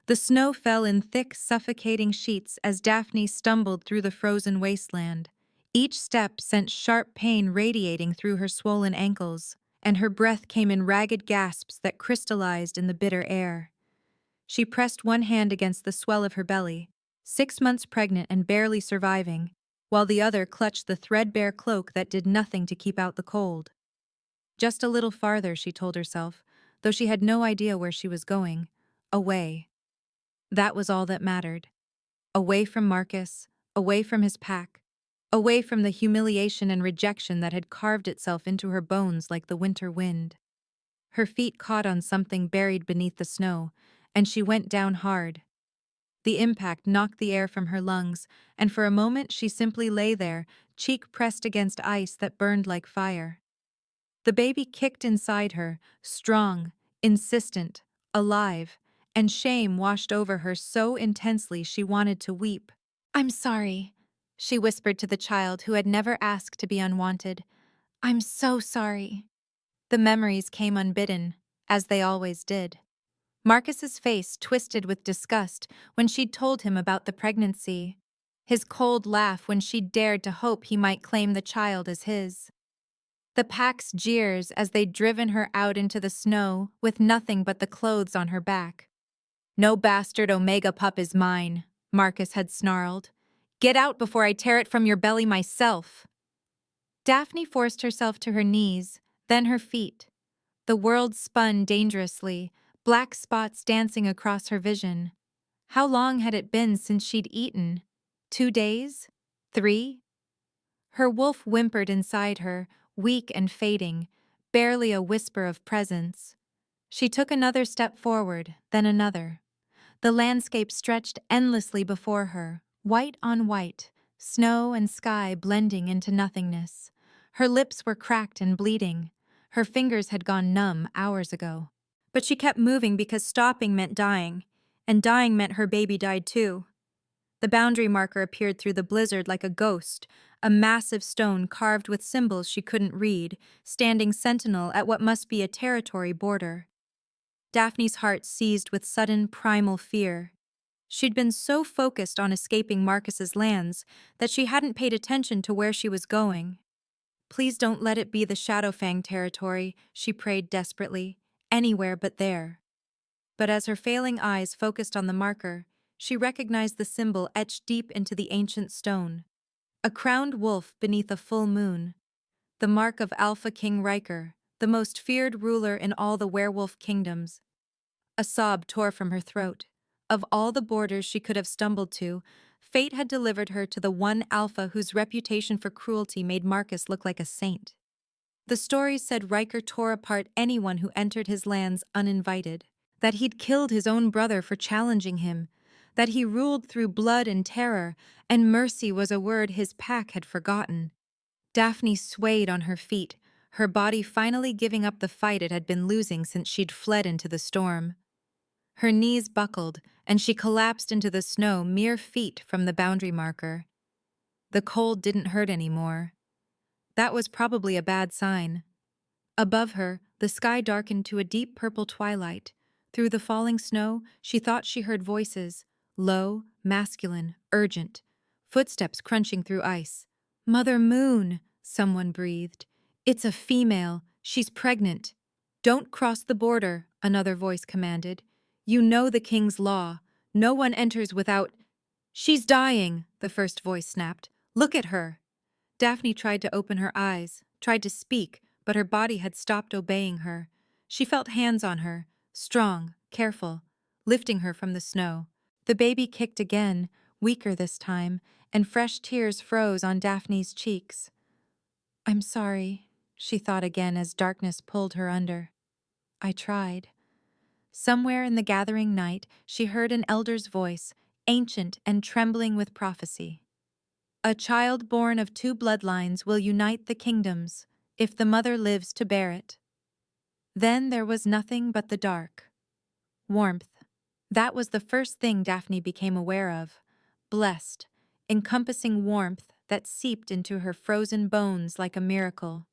The snow fell in thick, suffocating sheets as Daphne stumbled through the frozen wasteland. Each step sent sharp pain radiating through her swollen ankles, and her breath came in ragged gasps that crystallized in the bitter air. She pressed one hand against the swell of her belly, 6 months pregnant and barely surviving, while the other clutched the threadbare cloak that did nothing to keep out the cold. Just a little farther, she told herself, though she had no idea where she was going. Away. That was all that mattered. Away from Marcus, away from his pack, away from the humiliation and rejection that had carved itself into her bones like the winter wind. Her feet caught on something buried beneath the snow, and she went down hard. The impact knocked the air from her lungs, and for a moment she simply lay there, cheek pressed against ice that burned like fire. The baby kicked inside her, strong, insistent, alive, and shame washed over her so intensely she wanted to weep. "I'm sorry," she whispered to the child who had never asked to be unwanted. "I'm so sorry." The memories came unbidden, as they always did. Marcus's face twisted with disgust when she'd told him about the pregnancy, his cold laugh when she'd dared to hope he might claim the child as his. The pack's jeers as they'd driven her out into the snow with nothing but the clothes on her back. "No bastard Omega pup is mine," Marcus had snarled. "Get out before I tear it from your belly myself." Daphne forced herself to her knees, then her feet. The world spun dangerously, black spots dancing across her vision. How long had it been since she'd eaten? 2 days? 3? Her wolf whimpered inside her, weak and fading, barely a whisper of presence. She took another step forward, then another. The landscape stretched endlessly before her, white on white, snow and sky blending into nothingness. Her lips were cracked and bleeding. Her fingers had gone numb hours ago. But she kept moving because stopping meant dying, and dying meant her baby died too. The boundary marker appeared through the blizzard like a ghost, a massive stone carved with symbols she couldn't read, standing sentinel at what must be a territory border. Daphne's heart seized with sudden primal fear. She'd been so focused on escaping Marcus's lands that she hadn't paid attention to where she was going. "Please don't let it be the Shadowfang territory," she prayed desperately. "Anywhere but there." But as her failing eyes focused on the marker, she recognized the symbol etched deep into the ancient stone. A crowned wolf beneath a full moon. The mark of Alpha King Riker, the most feared ruler in all the werewolf kingdoms. A sob tore from her throat. Of all the borders she could have stumbled to, fate had delivered her to the one Alpha whose reputation for cruelty made Marcus look like a saint. The stories said Riker tore apart anyone who entered his lands uninvited, that he'd killed his own brother for challenging him, that he ruled through blood and terror, and mercy was a word his pack had forgotten. Daphne swayed on her feet, her body finally giving up the fight it had been losing since she'd fled into the storm. Her knees buckled, and she collapsed into the snow mere feet from the boundary marker. The cold didn't hurt anymore. That was probably a bad sign. Above her, the sky darkened to a deep purple twilight. Through the falling snow, she thought she heard voices, low, masculine, urgent, footsteps crunching through ice. "Mother Moon," someone breathed. "It's a female. She's pregnant." "Don't cross the border," another voice commanded. "You know the king's law. No one enters without—" "She's dying," the first voice snapped. "Look at her." Daphne tried to open her eyes, tried to speak, but her body had stopped obeying her. She felt hands on her, strong, careful, lifting her from the snow. The baby kicked again, weaker this time, and fresh tears froze on Daphne's cheeks. "I'm sorry," she thought again as darkness pulled her under. "I tried." Somewhere in the gathering night, she heard an elder's voice, ancient and trembling with prophecy. "A child born of 2 bloodlines will unite the kingdoms, if the mother lives to bear it." Then there was nothing but the dark. Warmth. That was the first thing Daphne became aware of. Blessed, encompassing warmth that seeped into her frozen bones like a miracle.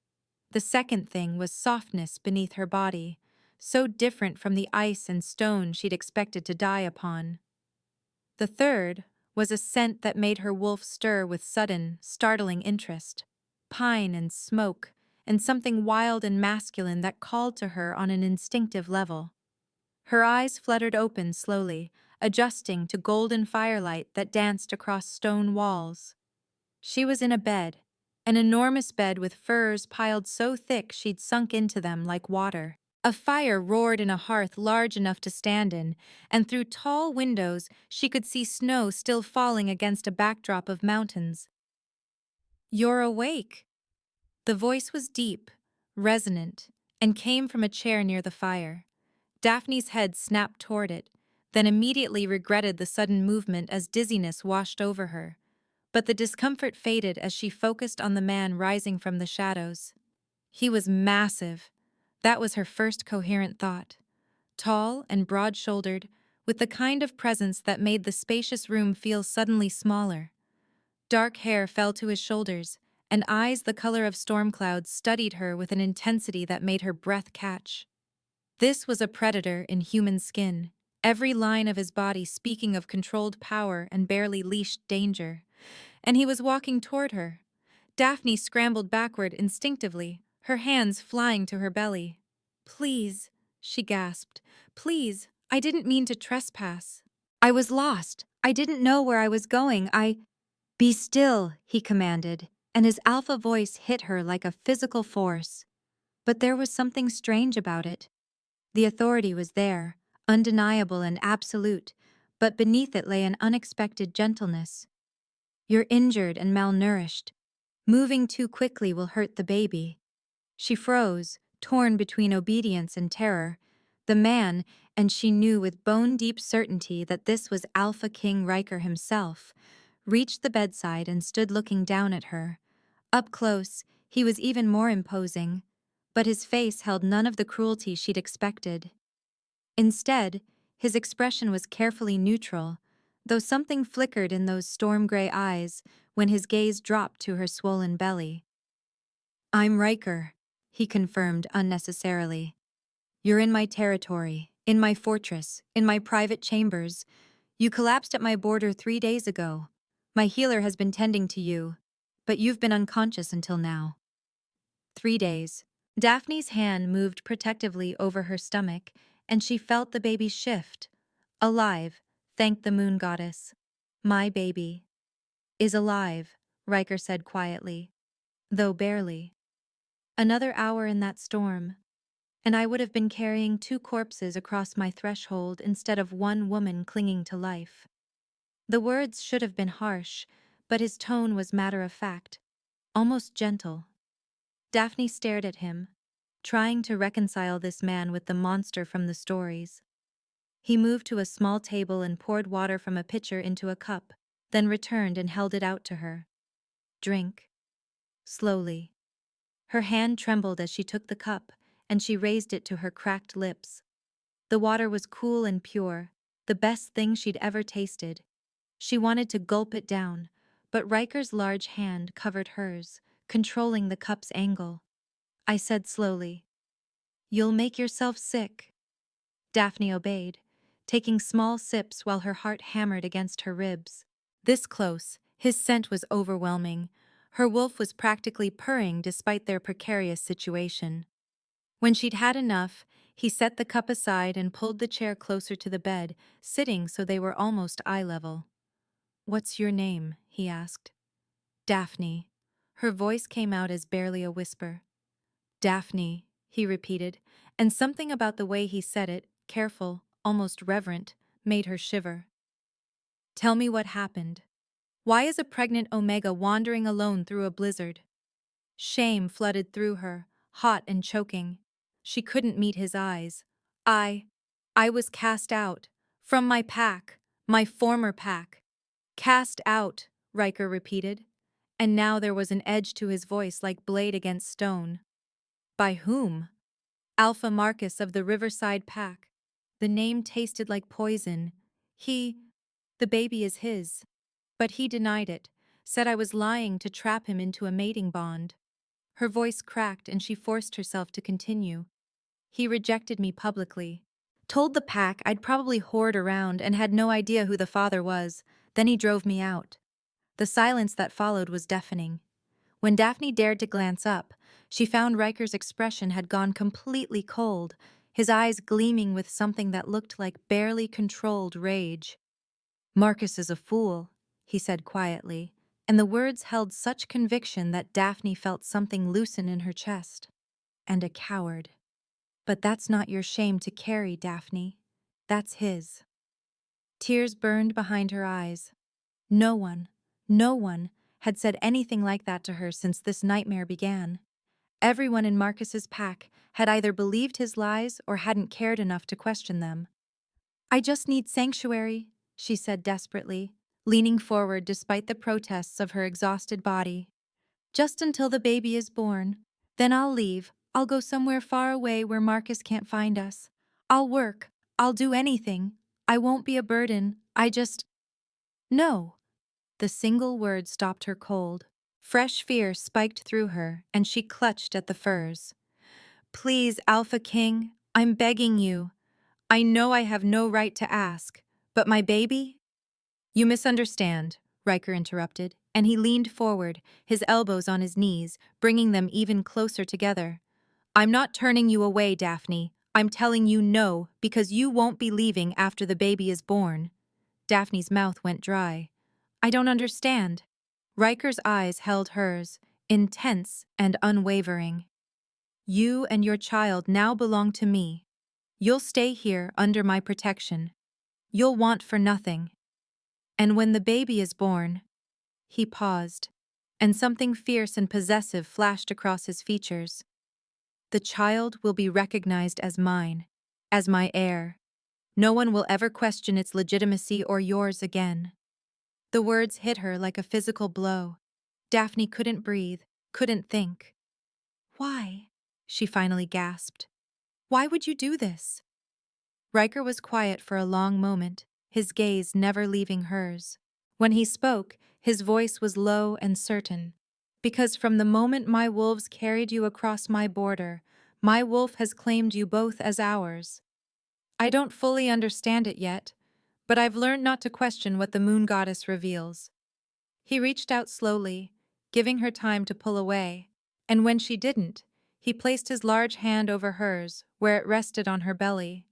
The second thing was softness beneath her body, so different from the ice and stone she'd expected to die upon. The third was a scent that made her wolf stir with sudden, startling interest. Pine and smoke, and something wild and masculine that called to her on an instinctive level. Her eyes fluttered open slowly, adjusting to golden firelight that danced across stone walls. She was in a bed, an enormous bed with furs piled so thick she'd sunk into them like water. A fire roared in a hearth large enough to stand in, and through tall windows she could see snow still falling against a backdrop of mountains. "You're awake." The voice was deep, resonant, and came from a chair near the fire. Daphne's head snapped toward it, then immediately regretted the sudden movement as dizziness washed over her. But the discomfort faded as she focused on the man rising from the shadows. He was massive. That was her first coherent thought. Tall and broad-shouldered, with the kind of presence that made the spacious room feel suddenly smaller. Dark hair fell to his shoulders, and eyes the color of storm clouds studied her with an intensity that made her breath catch. This was a predator in human skin, every line of his body speaking of controlled power and barely leashed danger. And he was walking toward her. Daphne scrambled backward instinctively, her hands flying to her belly. "Please," she gasped. "Please, I didn't mean to trespass. I was lost. I didn't know where I was going. Be still," he commanded, and his alpha voice hit her like a physical force. But there was something strange about it. The authority was there, undeniable and absolute, but beneath it lay an unexpected gentleness. "You're injured and malnourished. Moving too quickly will hurt the baby." She froze, torn between obedience and terror. The man, and she knew with bone-deep certainty that this was Alpha King Riker himself, reached the bedside and stood looking down at her. Up close, he was even more imposing, but his face held none of the cruelty she'd expected. Instead, his expression was carefully neutral, though something flickered in those storm-gray eyes when his gaze dropped to her swollen belly. "I'm Riker," he confirmed unnecessarily. "You're in my territory, in my fortress, in my private chambers. You collapsed at my border 3 days ago. My healer has been tending to you, but you've been unconscious until now." 3 days. Daphne's hand moved protectively over her stomach, and she felt the baby shift. "Alive, thank the moon goddess. My baby is alive," Riker said quietly, though barely. "Another hour in that storm, and I would have been carrying 2 corpses across my threshold instead of 1 woman clinging to life." The words should have been harsh, but his tone was matter-of-fact, almost gentle. Daphne stared at him, trying to reconcile this man with the monster from the stories. He moved to a small table and poured water from a pitcher into a cup, then returned and held it out to her. "Drink." Slowly. Her hand trembled as she took the cup, and she raised it to her cracked lips. The water was cool and pure, the best thing she'd ever tasted. She wanted to gulp it down, but Riker's large hand covered hers, controlling the cup's angle. I said slowly, "You'll make yourself sick." Daphne obeyed, taking small sips while her heart hammered against her ribs. This close, his scent was overwhelming. Her wolf was practically purring despite their precarious situation. When she'd had enough, he set the cup aside and pulled the chair closer to the bed, sitting so they were almost eye level. "What's your name?" he asked. "Daphne." Her voice came out as barely a whisper. "Daphne," he repeated, and something about the way he said it, careful, almost reverent, made her shiver. "Tell me what happened. Why is a pregnant Omega wandering alone through a blizzard?" Shame flooded through her, hot and choking. She couldn't meet his eyes. I was cast out. From my pack. My former pack." "Cast out," Riker repeated, and now there was an edge to his voice like blade against stone. "By whom?" "Alpha Marcus of the Riverside Pack." The name tasted like poison. The baby is his. But he denied it, said I was lying to trap him into a mating bond." Her voice cracked and she forced herself to continue. He rejected me publicly. Told the pack I'd probably hoard around and had no idea who the father was. Then he drove me out. The silence that followed was deafening. When Daphne dared to glance up, she found Riker's expression had gone completely cold, his eyes gleaming with something that looked like barely controlled rage. "Marcus is a fool," he said quietly, and the words held such conviction that Daphne felt something loosen in her chest. "And a coward. But that's not your shame to carry, Daphne. That's his." Tears burned behind her eyes. No one had said anything like that to her since this nightmare began. Everyone in Marcus's pack had either believed his lies or hadn't cared enough to question them. "I just need sanctuary," she said desperately, leaning forward despite the protests of her exhausted body. "Just until the baby is born. Then I'll leave. I'll go somewhere far away where Marcus can't find us. I'll work. I'll do anything. I won't be a burden. I just—" "No." The single word stopped her cold. Fresh fear spiked through her, and she clutched at the furs. "Please, Alpha King, I'm begging you. I know I have no right to ask, but my baby—" "You misunderstand," Riker interrupted, and he leaned forward, his elbows on his knees, bringing them even closer together. "I'm not turning you away, Daphne. I'm telling you no, because you won't be leaving after the baby is born." Daphne's mouth went dry. "I don't understand." Riker's eyes held hers, intense and unwavering. "You and your child now belong to me. You'll stay here under my protection. You'll want for nothing. And when the baby is born—" He paused, and something fierce and possessive flashed across his features. "The child will be recognized as mine, as my heir. No one will ever question its legitimacy or yours again." The words hit her like a physical blow. Daphne couldn't breathe, couldn't think. "Why?" she finally gasped. "Why would you do this?" Riker was quiet for a long moment, his gaze never leaving hers. When he spoke, his voice was low and certain. "Because from the moment my wolves carried you across my border, my wolf has claimed you both as ours. I don't fully understand it yet, but I've learned not to question what the moon goddess reveals." He reached out slowly, giving her time to pull away, and when she didn't, he placed his large hand over hers, where it rested on her belly.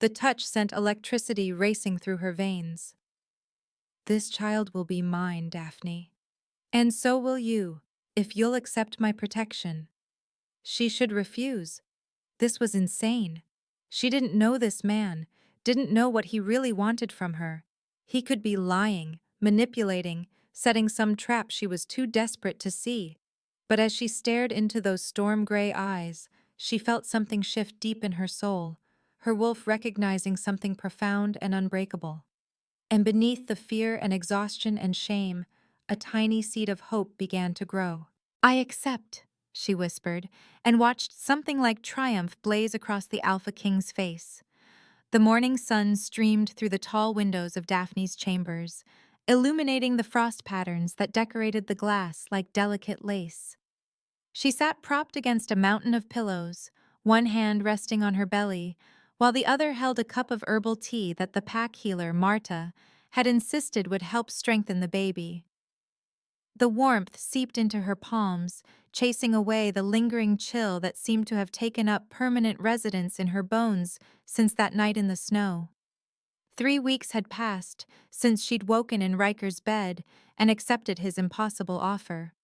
The touch sent electricity racing through her veins. "This child will be mine, Daphne. And so will you, if you'll accept my protection." She should refuse. This was insane. She didn't know this man, didn't know what he really wanted from her. He could be lying, manipulating, setting some trap she was too desperate to see. But as she stared into those storm-gray eyes, she felt something shift deep in her soul, her wolf recognizing something profound and unbreakable. And beneath the fear and exhaustion and shame, a tiny seed of hope began to grow. "I accept," she whispered, and watched something like triumph blaze across the Alpha King's face. The morning sun streamed through the tall windows of Daphne's chambers, illuminating the frost patterns that decorated the glass like delicate lace. She sat propped against a mountain of pillows, one hand resting on her belly, while the other held a cup of herbal tea that the pack healer, Marta, had insisted would help strengthen the baby. The warmth seeped into her palms, chasing away the lingering chill that seemed to have taken up permanent residence in her bones since that night in the snow. 3 weeks had passed since she'd woken in Riker's bed and accepted his impossible offer.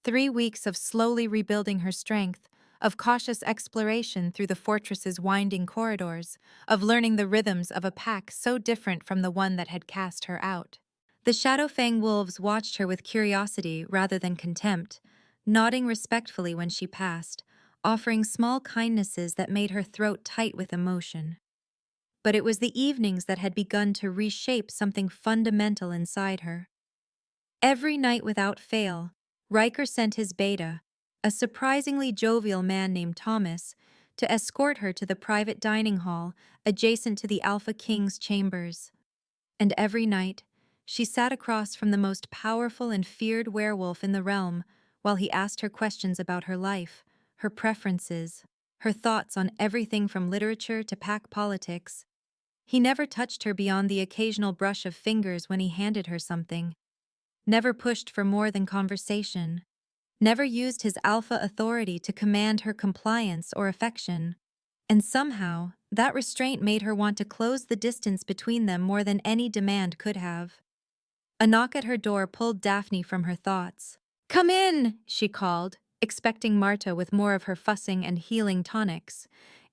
3 weeks of slowly rebuilding her strength, of cautious exploration through the fortress's winding corridors, of learning the rhythms of a pack so different from the one that had cast her out. The Shadowfang wolves watched her with curiosity rather than contempt, nodding respectfully when she passed, offering small kindnesses that made her throat tight with emotion. But it was the evenings that had begun to reshape something fundamental inside her. Every night without fail, Riker sent his beta, a surprisingly jovial man named Thomas, to escort her to the private dining hall adjacent to the Alpha King's chambers. And every night, she sat across from the most powerful and feared werewolf in the realm while he asked her questions about her life, her preferences, her thoughts on everything from literature to pack politics. He never touched her beyond the occasional brush of fingers when he handed her something, never pushed for more than conversation, never used his alpha authority to command her compliance or affection. And somehow, that restraint made her want to close the distance between them more than any demand could have. A knock at her door pulled Daphne from her thoughts. "Come in!" she called, expecting Marta with more of her fussing and healing tonics.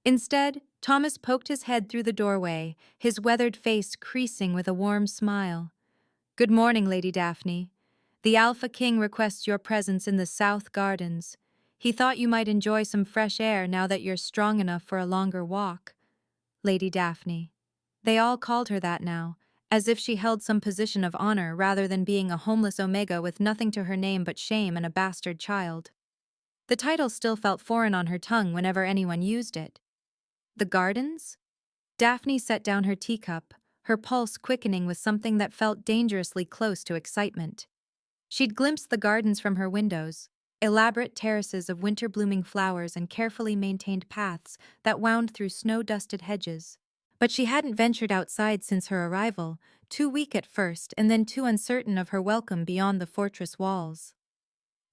Instead, Thomas poked his head through the doorway, his weathered face creasing with a warm smile. "Good morning, Lady Daphne. The Alpha King requests your presence in the South Gardens. He thought you might enjoy some fresh air now that you're strong enough for a longer walk." Lady Daphne. They all called her that now, as if she held some position of honor rather than being a homeless Omega with nothing to her name but shame and a bastard child. The title still felt foreign on her tongue whenever anyone used it. The Gardens? Daphne set down her teacup, her pulse quickening with something that felt dangerously close to excitement. She'd glimpsed the gardens from her windows, elaborate terraces of winter-blooming flowers and carefully maintained paths that wound through snow-dusted hedges. But she hadn't ventured outside since her arrival, too weak at first and then too uncertain of her welcome beyond the fortress walls.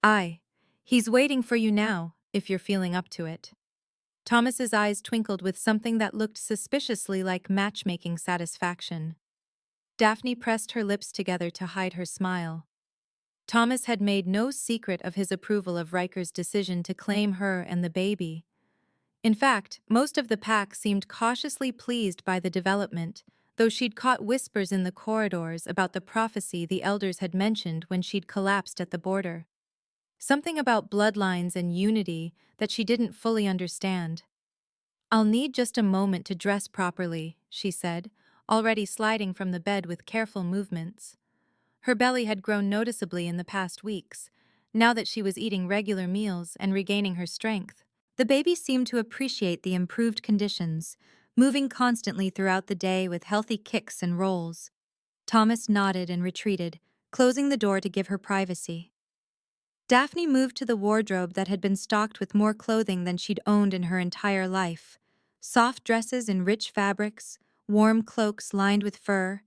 "Aye, he's waiting for you now, if you're feeling up to it." Thomas's eyes twinkled with something that looked suspiciously like matchmaking satisfaction. Daphne pressed her lips together to hide her smile. Thomas had made no secret of his approval of Riker's decision to claim her and the baby. In fact, most of the pack seemed cautiously pleased by the development, though she'd caught whispers in the corridors about the prophecy the elders had mentioned when she'd collapsed at the border. Something about bloodlines and unity that she didn't fully understand. "I'll need just a moment to dress properly," she said, already sliding from the bed with careful movements. Her belly had grown noticeably in the past weeks, now that she was eating regular meals and regaining her strength. The baby seemed to appreciate the improved conditions, moving constantly throughout the day with healthy kicks and rolls. Thomas nodded and retreated, closing the door to give her privacy. Daphne moved to the wardrobe that had been stocked with more clothing than she'd owned in her entire life. Soft dresses in rich fabrics, warm cloaks lined with fur,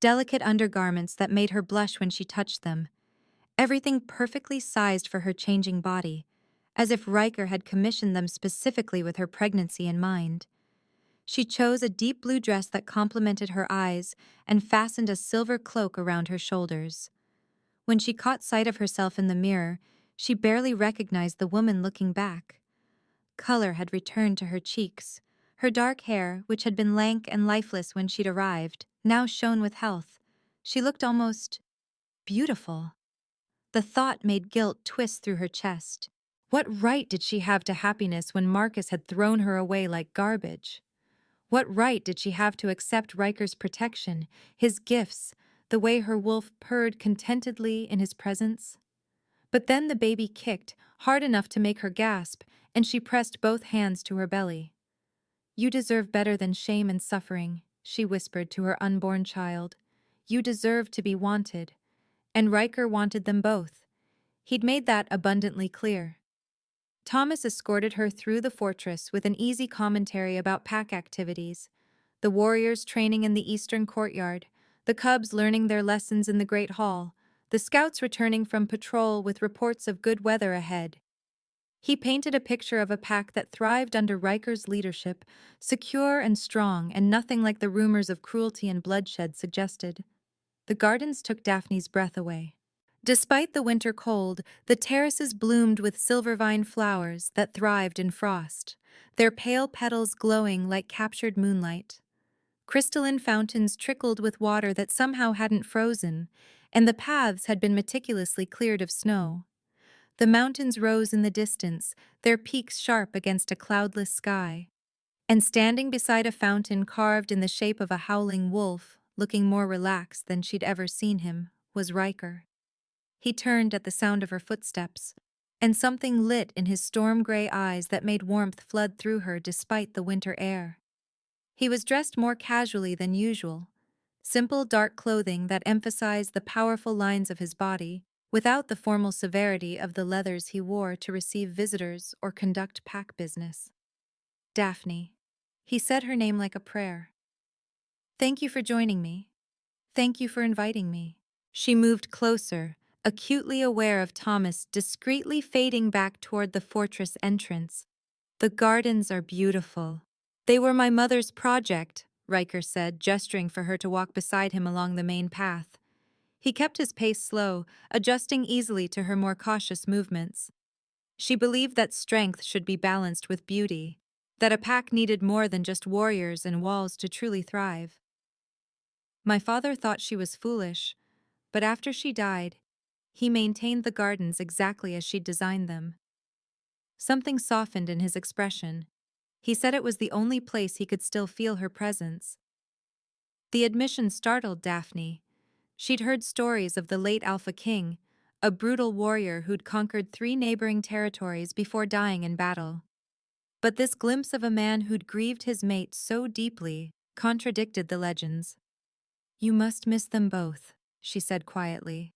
delicate undergarments that made her blush when she touched them. Everything perfectly sized for her changing body, as if Riker had commissioned them specifically with her pregnancy in mind. She chose a deep blue dress that complemented her eyes and fastened a silver cloak around her shoulders. When she caught sight of herself in the mirror, she barely recognized the woman looking back. Color had returned to her cheeks. Her dark hair, which had been lank and lifeless when she'd arrived, now shone with health. She looked almost beautiful. The thought made guilt twist through her chest. What right did she have to happiness when Marcus had thrown her away like garbage? What right did she have to accept Riker's protection, his gifts, the way her wolf purred contentedly in his presence? But then the baby kicked, hard enough to make her gasp, and she pressed both hands to her belly. "You deserve better than shame and suffering," she whispered to her unborn child. "You deserve to be wanted." And Riker wanted them both. He'd made that abundantly clear. Thomas escorted her through the fortress with an easy commentary about pack activities. The warriors training in the eastern courtyard, the cubs learning their lessons in the Great Hall, the scouts returning from patrol with reports of good weather ahead. He painted a picture of a pack that thrived under Riker's leadership, secure and strong and nothing like the rumors of cruelty and bloodshed suggested. The gardens took Daphne's breath away. Despite the winter cold, the terraces bloomed with silvervine flowers that thrived in frost, their pale petals glowing like captured moonlight. Crystalline fountains trickled with water that somehow hadn't frozen, and the paths had been meticulously cleared of snow. The mountains rose in the distance, their peaks sharp against a cloudless sky. And standing beside a fountain carved in the shape of a howling wolf, looking more relaxed than she'd ever seen him, was Riker. He turned at the sound of her footsteps, and something lit in his storm-gray eyes that made warmth flood through her despite the winter air. He was dressed more casually than usual, simple dark clothing that emphasized the powerful lines of his body, without the formal severity of the leathers he wore to receive visitors or conduct pack business. Daphne. He said her name like a prayer. Thank you for joining me. Thank you for inviting me. She moved closer, acutely aware of Thomas discreetly fading back toward the fortress entrance. The gardens are beautiful. They were my mother's project, Riker said, gesturing for her to walk beside him along the main path. He kept his pace slow, adjusting easily to her more cautious movements. She believed that strength should be balanced with beauty, that a pack needed more than just warriors and walls to truly thrive. My father thought she was foolish, but after she died, he maintained the gardens exactly as she'd designed them. Something softened in his expression. He said it was the only place he could still feel her presence. The admission startled Daphne. She'd heard stories of the late Alpha King, a brutal warrior who'd conquered 3 neighboring territories before dying in battle. But this glimpse of a man who'd grieved his mate so deeply contradicted the legends. You must miss them both, she said quietly.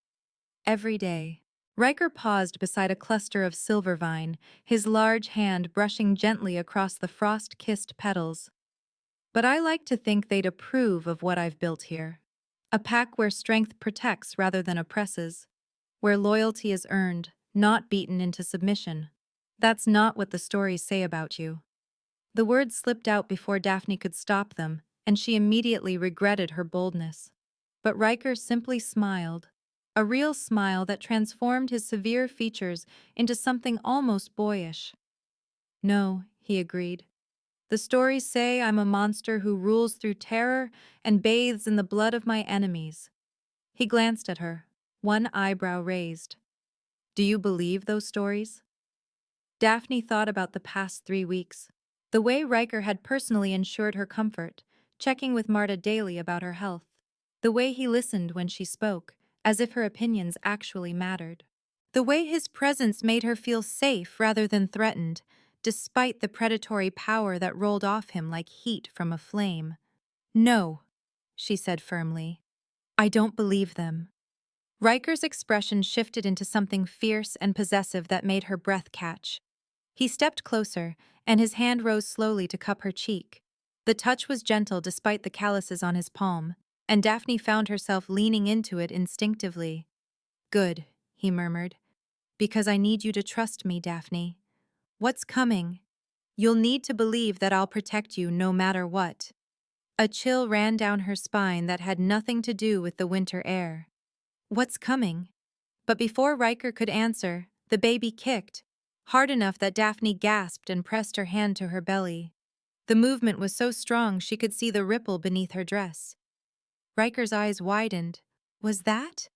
Every day. Riker paused beside a cluster of silvervine, his large hand brushing gently across the frost-kissed petals. But I like to think they'd approve of what I've built here. A pack where strength protects rather than oppresses, where loyalty is earned, not beaten into submission. That's not what the stories say about you. The words slipped out before Daphne could stop them, and she immediately regretted her boldness. But Riker simply smiled, a real smile that transformed his severe features into something almost boyish. No, he agreed. The stories say I'm a monster who rules through terror and bathes in the blood of my enemies. He glanced at her, one eyebrow raised. Do you believe those stories? Daphne thought about the past 3 weeks. The way Riker had personally ensured her comfort, checking with Marta daily about her health. The way he listened when she spoke, as if her opinions actually mattered. The way his presence made her feel safe rather than threatened, despite the predatory power that rolled off him like heat from a flame. No, she said firmly. I don't believe them. Riker's expression shifted into something fierce and possessive that made her breath catch. He stepped closer, and his hand rose slowly to cup her cheek. The touch was gentle despite the calluses on his palm, and Daphne found herself leaning into it instinctively. Good, he murmured. Because I need you to trust me, Daphne. What's coming? You'll need to believe that I'll protect you no matter what. A chill ran down her spine that had nothing to do with the winter air. What's coming? But before Riker could answer, the baby kicked, hard enough that Daphne gasped and pressed her hand to her belly. The movement was so strong she could see the ripple beneath her dress. Riker's eyes widened. Was that?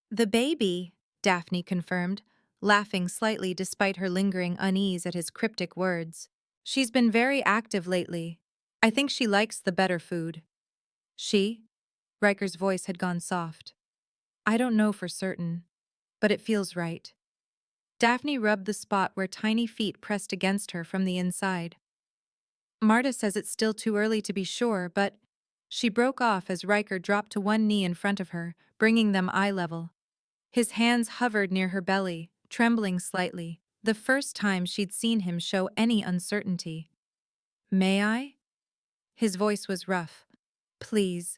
The baby, Daphne confirmed, laughing slightly despite her lingering unease at his cryptic words. She's been very active lately. I think she likes the better food. She? Riker's voice had gone soft. I don't know for certain, but it feels right. Daphne rubbed the spot where tiny feet pressed against her from the inside. Marta says it's still too early to be sure, but… She broke off as Riker dropped to one knee in front of her, bringing them eye level. His hands hovered near her belly, trembling slightly, the first time she'd seen him show any uncertainty. May I? His voice was rough. Please.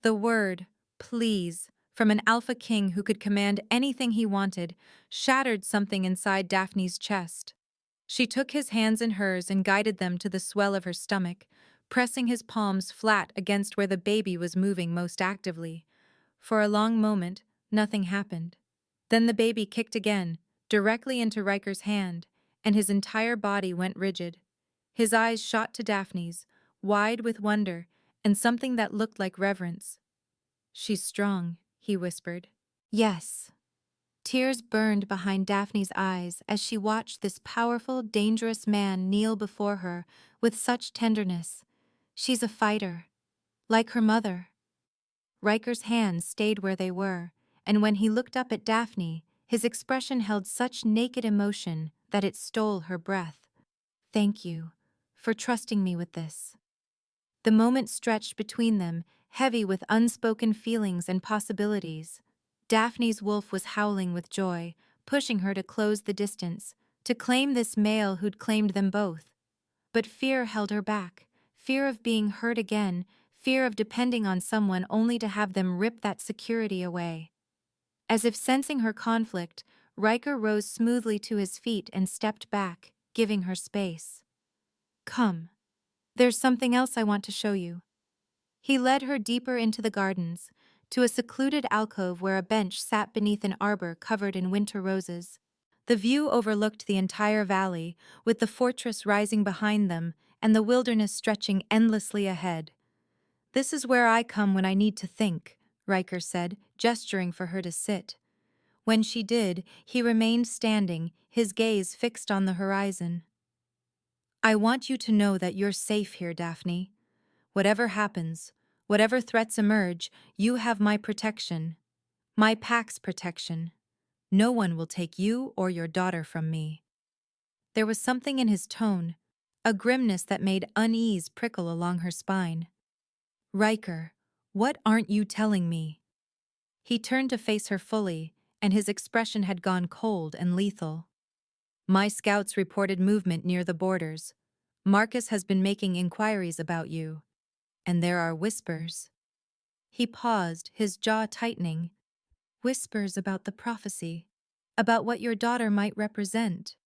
The word, please, from an Alpha King who could command anything he wanted, shattered something inside Daphne's chest. She took his hands in hers and guided them to the swell of her stomach, pressing his palms flat against where the baby was moving most actively. For a long moment, nothing happened. Then the baby kicked again, directly into Riker's hand, and his entire body went rigid. His eyes shot to Daphne's, wide with wonder and something that looked like reverence. She's strong, he whispered. Yes. Tears burned behind Daphne's eyes as she watched this powerful, dangerous man kneel before her with such tenderness. She's a fighter, like her mother. Riker's hands stayed where they were, and when he looked up at Daphne, his expression held such naked emotion that it stole her breath. Thank you for trusting me with this. The moment stretched between them, heavy with unspoken feelings and possibilities. Daphne's wolf was howling with joy, pushing her to close the distance, to claim this male who'd claimed them both. But fear held her back. Fear of being hurt again, fear of depending on someone only to have them rip that security away. As if sensing her conflict, Riker rose smoothly to his feet and stepped back, giving her space. Come. There's something else I want to show you. He led her deeper into the gardens, to a secluded alcove where a bench sat beneath an arbor covered in winter roses. The view overlooked the entire valley, with the fortress rising behind them and the wilderness stretching endlessly ahead. This is where I come when I need to think, Riker said, gesturing for her to sit. When she did, he remained standing, his gaze fixed on the horizon. I want you to know that you're safe here, Daphne. Whatever happens, whatever threats emerge, you have my protection. My pack's protection. No one will take you or your daughter from me. There was something in his tone, a grimness that made unease prickle along her spine. Riker, what aren't you telling me? He turned to face her fully, and his expression had gone cold and lethal. My scouts reported movement near the borders. Marcus has been making inquiries about you. And there are whispers. He paused, his jaw tightening. Whispers about the prophecy, about what your daughter might represent.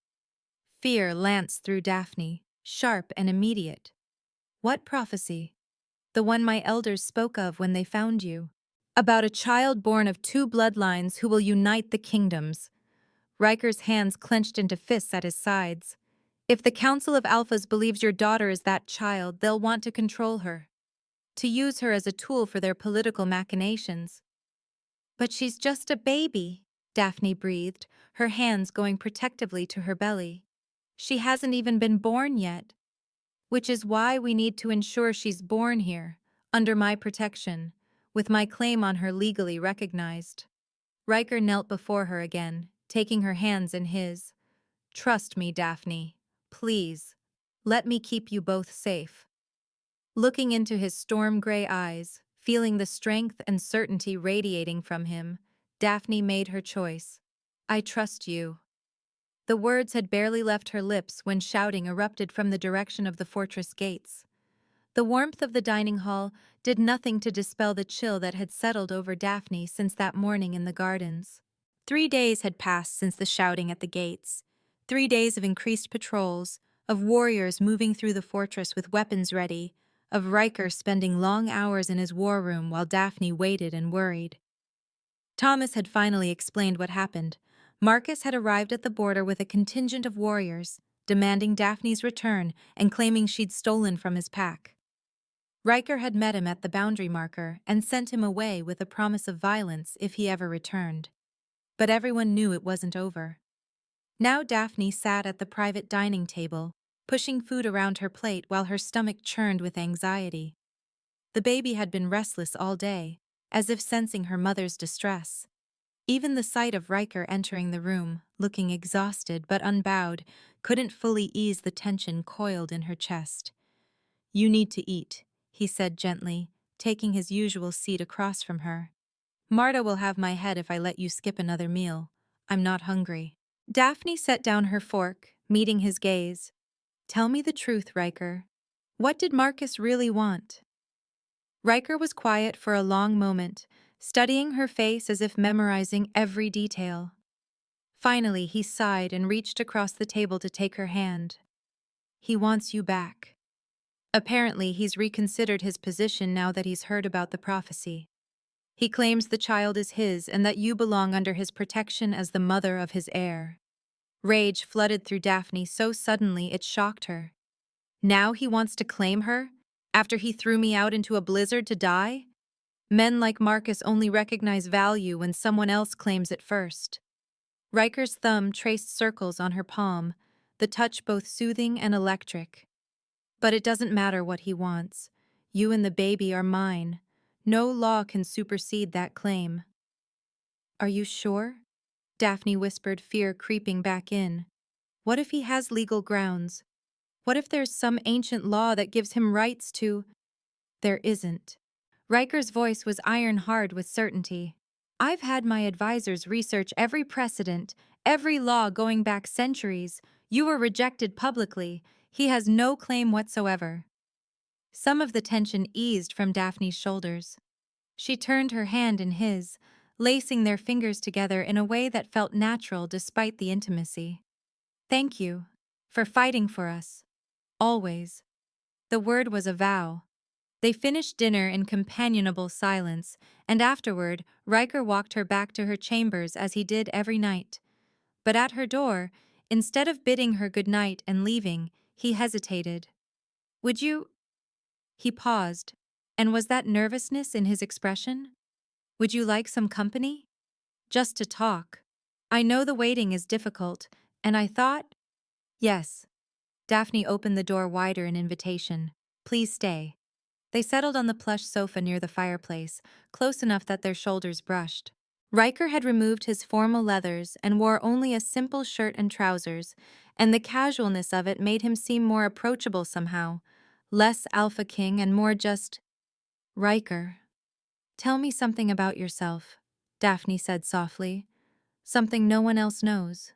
Fear lanced through Daphne, sharp and immediate. What prophecy? The one my elders spoke of when they found you. About a child born of two bloodlines who will unite the kingdoms. Riker's hands clenched into fists at his sides. If the Council of Alphas believes your daughter is that child, they'll want to control her. To use her as a tool for their political machinations. But she's just a baby, Daphne breathed, her hands going protectively to her belly. She hasn't even been born yet. Which is why we need to ensure she's born here, under my protection, with my claim on her legally recognized. Riker knelt before her again, taking her hands in his. Trust me, Daphne. Please. Let me keep you both safe. Looking into his storm-gray eyes, feeling the strength and certainty radiating from him, Daphne made her choice. I trust you. The words had barely left her lips when shouting erupted from the direction of the fortress gates. The warmth of the dining hall did nothing to dispel the chill that had settled over Daphne since that morning in the gardens. 3 days had passed since the shouting at the gates. 3 days of increased patrols, of warriors moving through the fortress with weapons ready, of Riker spending long hours in his war room while Daphne waited and worried. Thomas had finally explained what happened. Marcus had arrived at the border with a contingent of warriors, demanding Daphne's return and claiming she'd stolen from his pack. Riker had met him at the boundary marker and sent him away with a promise of violence if he ever returned. But everyone knew it wasn't over. Now Daphne sat at the private dining table, pushing food around her plate while her stomach churned with anxiety. The baby had been restless all day, as if sensing her mother's distress. Even the sight of Riker entering the room, looking exhausted but unbowed, couldn't fully ease the tension coiled in her chest. You need to eat, he said gently, taking his usual seat across from her. Marta will have my head if I let you skip another meal. I'm not hungry. Daphne set down her fork, meeting his gaze. Tell me the truth, Riker. What did Marcus really want? Riker was quiet for a long moment, studying her face as if memorizing every detail. Finally, he sighed and reached across the table to take her hand. He wants you back. Apparently, he's reconsidered his position now that he's heard about the prophecy. He claims the child is his and that you belong under his protection as the mother of his heir. Rage flooded through Daphne so suddenly it shocked her. Now he wants to claim her? After he threw me out into a blizzard to die? Men like Marcus only recognize value when someone else claims it first. Riker's thumb traced circles on her palm, the touch both soothing and electric. But it doesn't matter what he wants. You and the baby are mine. No law can supersede that claim. Are you sure? Daphne whispered, fear creeping back in. What if he has legal grounds? What if there's some ancient law that gives him rights to— There isn't. Riker's voice was iron-hard with certainty. I've had my advisors research every precedent, every law going back centuries. You were rejected publicly. He has no claim whatsoever. Some of the tension eased from Daphne's shoulders. She turned her hand in his, lacing their fingers together in a way that felt natural despite the intimacy. Thank you. For fighting for us. Always. The word was a vow. They finished dinner in companionable silence, and afterward, Riker walked her back to her chambers as he did every night. But at her door, instead of bidding her good night and leaving, he hesitated. Would you? He paused. And was that nervousness in his expression? Would you like some company? Just to talk. I know the waiting is difficult, and I thought. Yes. Daphne opened the door wider in invitation. Please stay. They settled on the plush sofa near the fireplace, close enough that their shoulders brushed. Riker had removed his formal leathers and wore only a simple shirt and trousers, and the casualness of it made him seem more approachable somehow, less Alpha King and more just. Riker. Tell me something about yourself, Daphne said softly. Something no one else knows.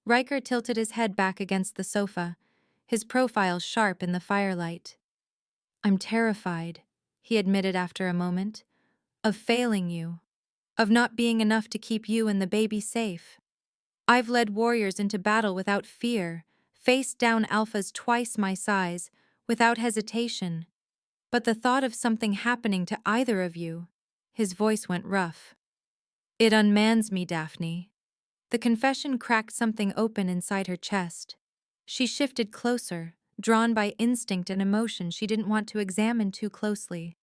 Riker tilted his head back against the sofa, his profile sharp in the firelight. I'm terrified, he admitted after a moment, of failing you, of not being enough to keep you and the baby safe. I've led warriors into battle without fear, faced down alphas twice my size, without hesitation. But the thought of something happening to either of you, his voice went rough. It unmans me, Daphne. The confession cracked something open inside her chest. She shifted closer, drawn by instinct and emotion she didn't want to examine too closely.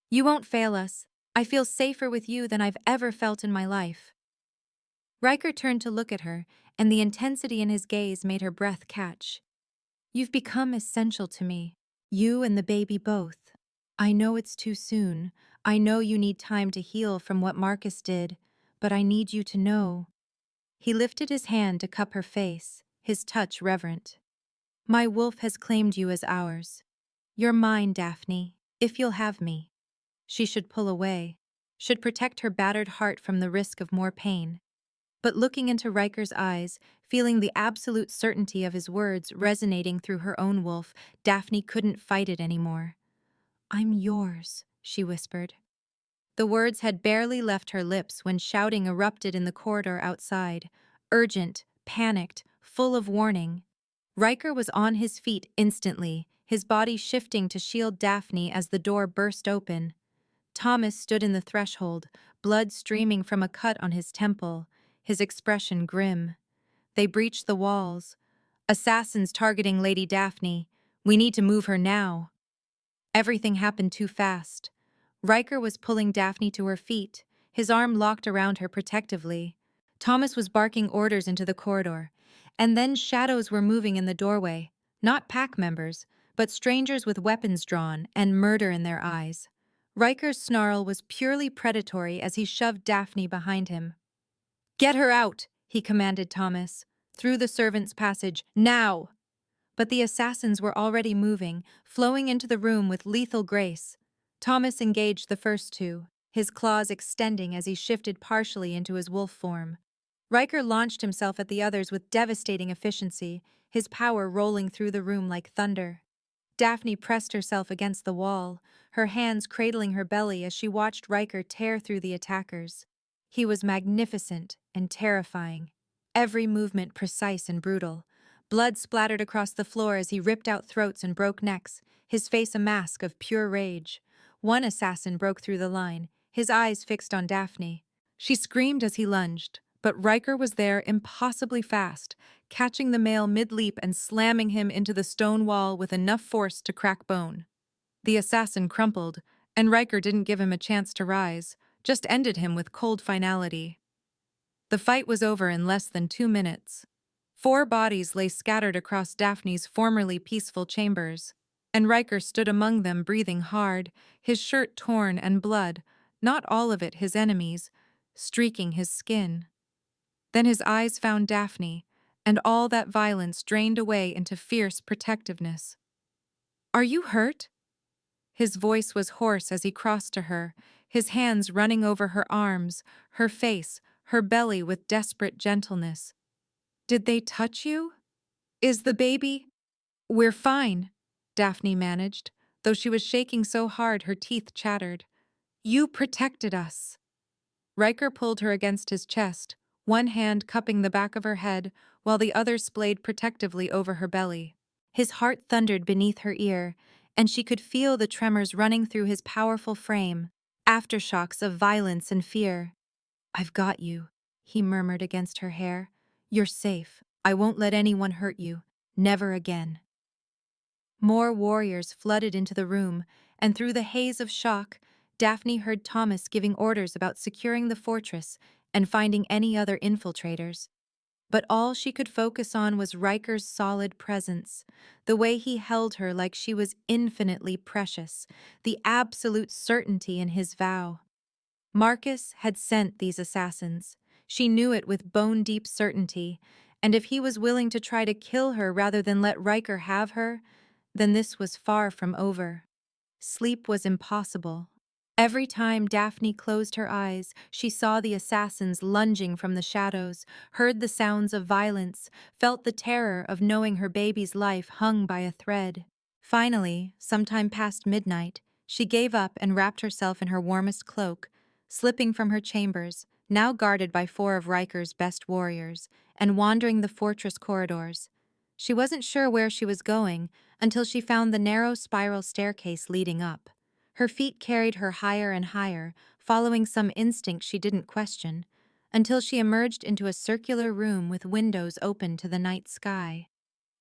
You won't fail us. I feel safer with you than I've ever felt in my life. Riker turned to look at her, and the intensity in his gaze made her breath catch. You've become essential to me. You and the baby both. I know it's too soon. I know you need time to heal from what Marcus did, but I need you to know. He lifted his hand to cup her face, his touch reverent. My wolf has claimed you as ours. You're mine, Daphne, if you'll have me. She should pull away, should protect her battered heart from the risk of more pain. But looking into Riker's eyes, feeling the absolute certainty of his words resonating through her own wolf, Daphne couldn't fight it anymore. I'm yours, she whispered. The words had barely left her lips when shouting erupted in the corridor outside, urgent, panicked, full of warning. Riker was on his feet instantly, his body shifting to shield Daphne as the door burst open. Thomas stood in the threshold, blood streaming from a cut on his temple, his expression grim. They breached the walls. Assassins targeting Lady Daphne. We need to move her now. Everything happened too fast. Riker was pulling Daphne to her feet, his arm locked around her protectively. Thomas was barking orders into the corridor. And then shadows were moving in the doorway, not pack members, but strangers with weapons drawn and murder in their eyes. Riker's snarl was purely predatory as he shoved Daphne behind him. Get her out, he commanded Thomas. Through the servants' passage, now! But the assassins were already moving, flowing into the room with lethal grace. Thomas engaged the first two, his claws extending as he shifted partially into his wolf form. Riker launched himself at the others with devastating efficiency, his power rolling through the room like thunder. Daphne pressed herself against the wall, her hands cradling her belly as she watched Riker tear through the attackers. He was magnificent and terrifying, every movement precise and brutal. Blood splattered across the floor as he ripped out throats and broke necks, his face a mask of pure rage. One assassin broke through the line, his eyes fixed on Daphne. She screamed as he lunged, but Riker was there impossibly fast, catching the male mid-leap and slamming him into the stone wall with enough force to crack bone. The assassin crumpled, and Riker didn't give him a chance to rise, just ended him with cold finality. The fight was over in less than 2 minutes. 4 bodies lay scattered across Daphne's formerly peaceful chambers, and Riker stood among them breathing hard, his shirt torn and blood, not all of it his enemy's, streaking his skin. Then his eyes found Daphne, and all that violence drained away into fierce protectiveness. Are you hurt? His voice was hoarse as he crossed to her, his hands running over her arms, her face, her belly with desperate gentleness. Did they touch you? Is the baby? We're fine, Daphne managed, though she was shaking so hard her teeth chattered. You protected us. Riker pulled her against his chest, one hand cupping the back of her head while the other splayed protectively over her belly. His heart thundered beneath her ear, and she could feel the tremors running through his powerful frame, aftershocks of violence and fear. I've got you, he murmured against her hair. You're safe. I won't let anyone hurt you. Never again. More warriors flooded into the room, and through the haze of shock, Daphne heard Thomas giving orders about securing the fortress and finding any other infiltrators. But all she could focus on was Riker's solid presence, the way he held her like she was infinitely precious, the absolute certainty in his vow. Marcus had sent these assassins. She knew it with bone-deep certainty, and if he was willing to try to kill her rather than let Riker have her, then this was far from over. Sleep was impossible. Every time Daphne closed her eyes, she saw the assassins lunging from the shadows, heard the sounds of violence, felt the terror of knowing her baby's life hung by a thread. Finally, sometime past midnight, she gave up and wrapped herself in her warmest cloak, slipping from her chambers, now guarded by 4 of Riker's best warriors, and wandering the fortress corridors. She wasn't sure where she was going until she found the narrow spiral staircase leading up. Her feet carried her higher and higher, following some instinct she didn't question, until she emerged into a circular room with windows open to the night sky.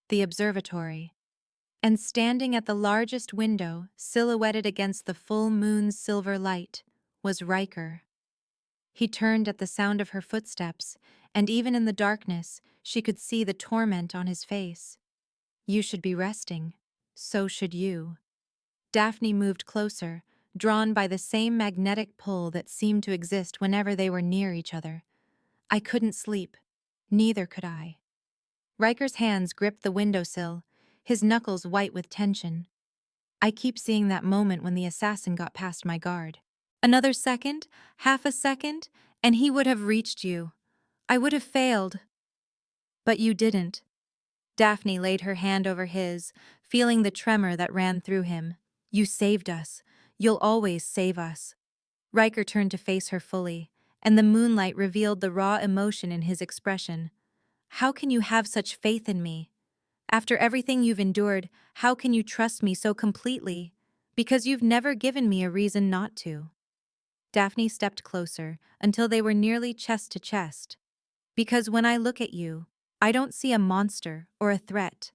The observatory. And standing at the largest window, silhouetted against the full moon's silver light, was Riker. He turned at the sound of her footsteps, and even in the darkness, she could see the torment on his face. You should be resting. So should you. Daphne moved closer, drawn by the same magnetic pull that seemed to exist whenever they were near each other. I couldn't sleep. Neither could I. Riker's hands gripped the windowsill, his knuckles white with tension. I keep seeing that moment when the assassin got past my guard. Another second, half a second, and he would have reached you. I would have failed. But you didn't. Daphne laid her hand over his, feeling the tremor that ran through him. You saved us. You'll always save us. Riker turned to face her fully, and the moonlight revealed the raw emotion in his expression. How can you have such faith in me? After everything you've endured, how can you trust me so completely? Because you've never given me a reason not to. Daphne stepped closer until they were nearly chest to chest. Because when I look at you, I don't see a monster or a threat.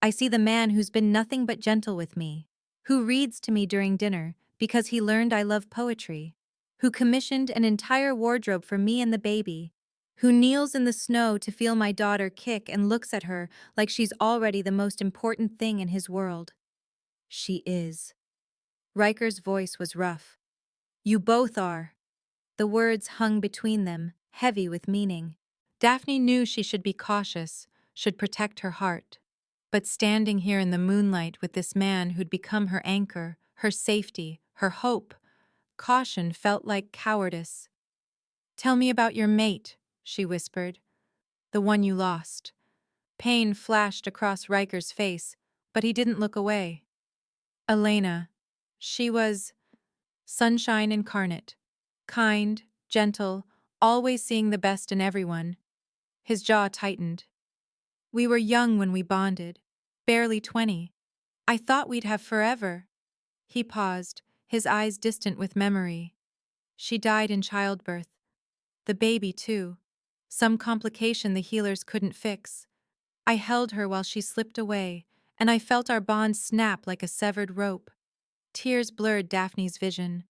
I see the man who's been nothing but gentle with me, who reads to me during dinner because he learned I love poetry, who commissioned an entire wardrobe for me and the baby, who kneels in the snow to feel my daughter kick and looks at her like she's already the most important thing in his world. She is. Riker's voice was rough. You both are. The words hung between them, heavy with meaning. Daphne knew she should be cautious, should protect her heart. But standing here in the moonlight with this man who'd become her anchor, her safety, her hope, caution felt like cowardice. Tell me about your mate, she whispered. The one you lost. Pain flashed across Riker's face, but he didn't look away. Elena. She was sunshine incarnate. Kind, gentle, always seeing the best in everyone. His jaw tightened. We were young when we bonded, barely 20. I thought we'd have forever. He paused, his eyes distant with memory. She died in childbirth. The baby, too. Some complication the healers couldn't fix. I held her while she slipped away, and I felt our bond snap like a severed rope. Tears blurred Daphne's vision.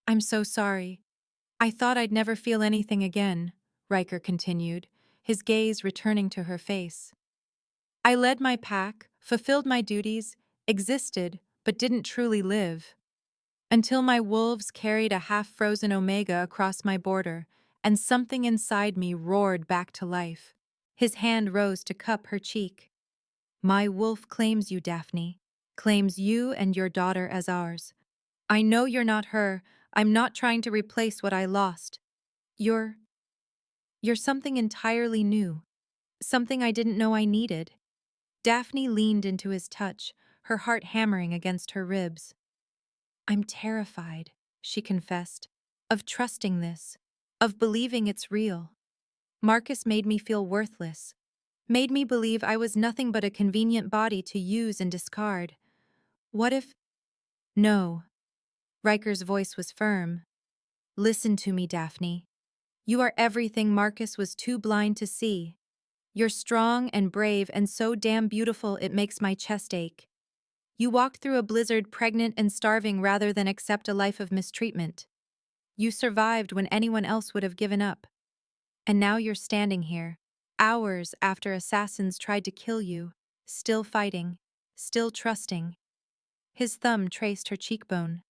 I'm so sorry. I thought I'd never feel anything again, Riker continued, his gaze returning to her face. I led my pack, fulfilled my duties, existed, but didn't truly live. Until my wolves carried a half-frozen Omega across my border, and something inside me roared back to life. His hand rose to cup her cheek. My wolf claims you, Daphne. Claims you and your daughter as ours. I know you're not her. I'm not trying to replace what I lost. You're something entirely new. Something I didn't know I needed. Daphne leaned into his touch, her heart hammering against her ribs. "I'm terrified," she confessed, "of trusting this, of believing it's real. Marcus made me feel worthless, made me believe I was nothing but a convenient body to use and discard. What if—" "No." Riker's voice was firm. "Listen to me, Daphne. You are everything Marcus was too blind to see. You're strong and brave and so damn beautiful it makes my chest ache. You walked through a blizzard pregnant and starving rather than accept a life of mistreatment. You survived when anyone else would have given up. And now you're standing here, hours after assassins tried to kill you, still fighting, still trusting." His thumb traced her cheekbone.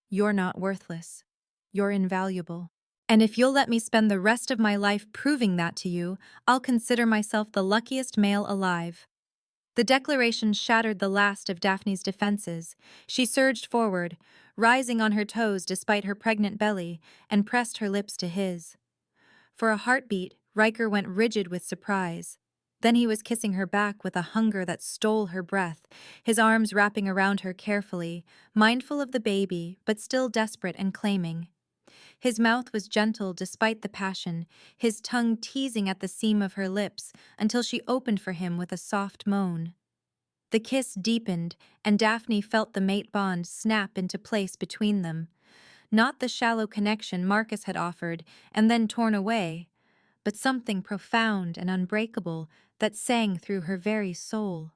"You're not worthless. You're invaluable. And if you'll let me spend the rest of my life proving that to you, I'll consider myself the luckiest male alive." The declaration shattered the last of Daphne's defenses. She surged forward, rising on her toes despite her pregnant belly, and pressed her lips to his. For a heartbeat, Riker went rigid with surprise. Then he was kissing her back with a hunger that stole her breath, his arms wrapping around her carefully, mindful of the baby, but still desperate and claiming. His mouth was gentle despite the passion, his tongue teasing at the seam of her lips until she opened for him with a soft moan. The kiss deepened, and Daphne felt the mate bond snap into place between them. Not the shallow connection Marcus had offered and then torn away, but something profound and unbreakable that sang through her very soul.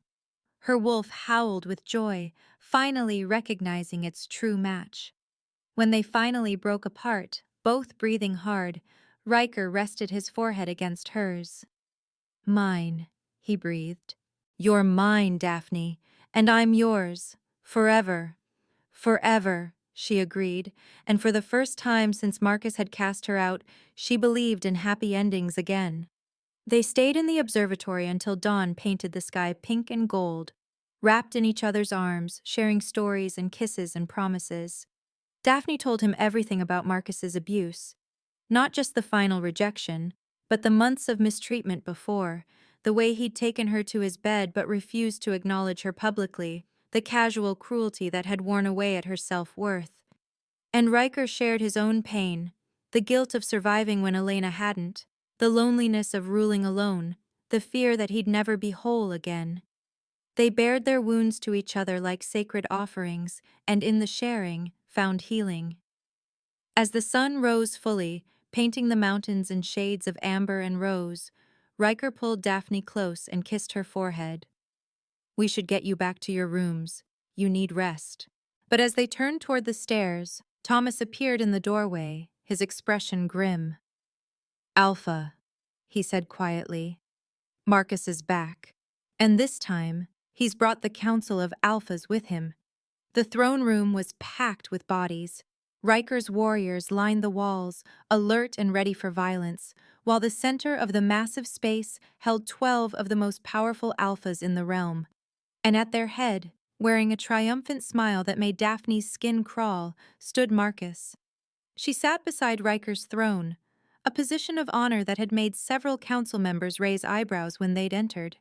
Her wolf howled with joy, finally recognizing its true match. When they finally broke apart, both breathing hard, Riker rested his forehead against hers. "Mine," he breathed. "You're mine, Daphne, and I'm yours. Forever." "Forever," she agreed, and for the first time since Marcus had cast her out, she believed in happy endings again. They stayed in the observatory until dawn painted the sky pink and gold, wrapped in each other's arms, sharing stories and kisses and promises. Daphne told him everything about Marcus's abuse, not just the final rejection, but the months of mistreatment before, the way he'd taken her to his bed but refused to acknowledge her publicly, the casual cruelty that had worn away at her self-worth. And Riker shared his own pain, the guilt of surviving when Elena hadn't, the loneliness of ruling alone, the fear that he'd never be whole again. They bared their wounds to each other like sacred offerings, and in the sharing, found healing. As the sun rose fully, painting the mountains in shades of amber and rose, Riker pulled Daphne close and kissed her forehead. "We should get you back to your rooms. You need rest." But as they turned toward the stairs, Thomas appeared in the doorway, his expression grim. "Alpha," he said quietly. "Marcus is back. And this time, he's brought the Council of Alphas with him." The throne room was packed with bodies. Riker's warriors lined the walls, alert and ready for violence, while the center of the massive space held 12 of the most powerful alphas in the realm. And at their head, wearing a triumphant smile that made Daphne's skin crawl, stood Marcus. She sat beside Riker's throne, a position of honor that had made several council members raise eyebrows when they'd entered.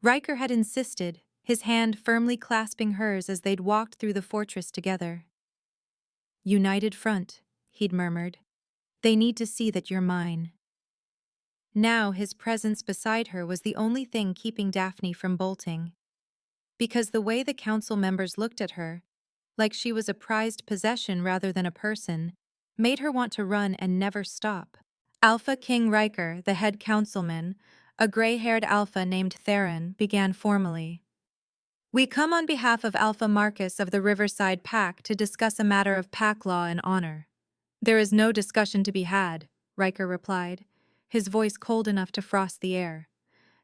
Riker had insisted, his hand firmly clasping hers as they'd walked through the fortress together. "United front," he'd murmured. "They need to see that you're mine." Now his presence beside her was the only thing keeping Daphne from bolting. Because the way the council members looked at her, like she was a prized possession rather than a person, made her want to run and never stop. Alpha King Riker, the head councilman, a gray-haired alpha named Theron, began formally. "We come on behalf of Alpha Marcus of the Riverside Pack to discuss a matter of pack law and honor." "There is no discussion to be had," Riker replied, his voice cold enough to frost the air.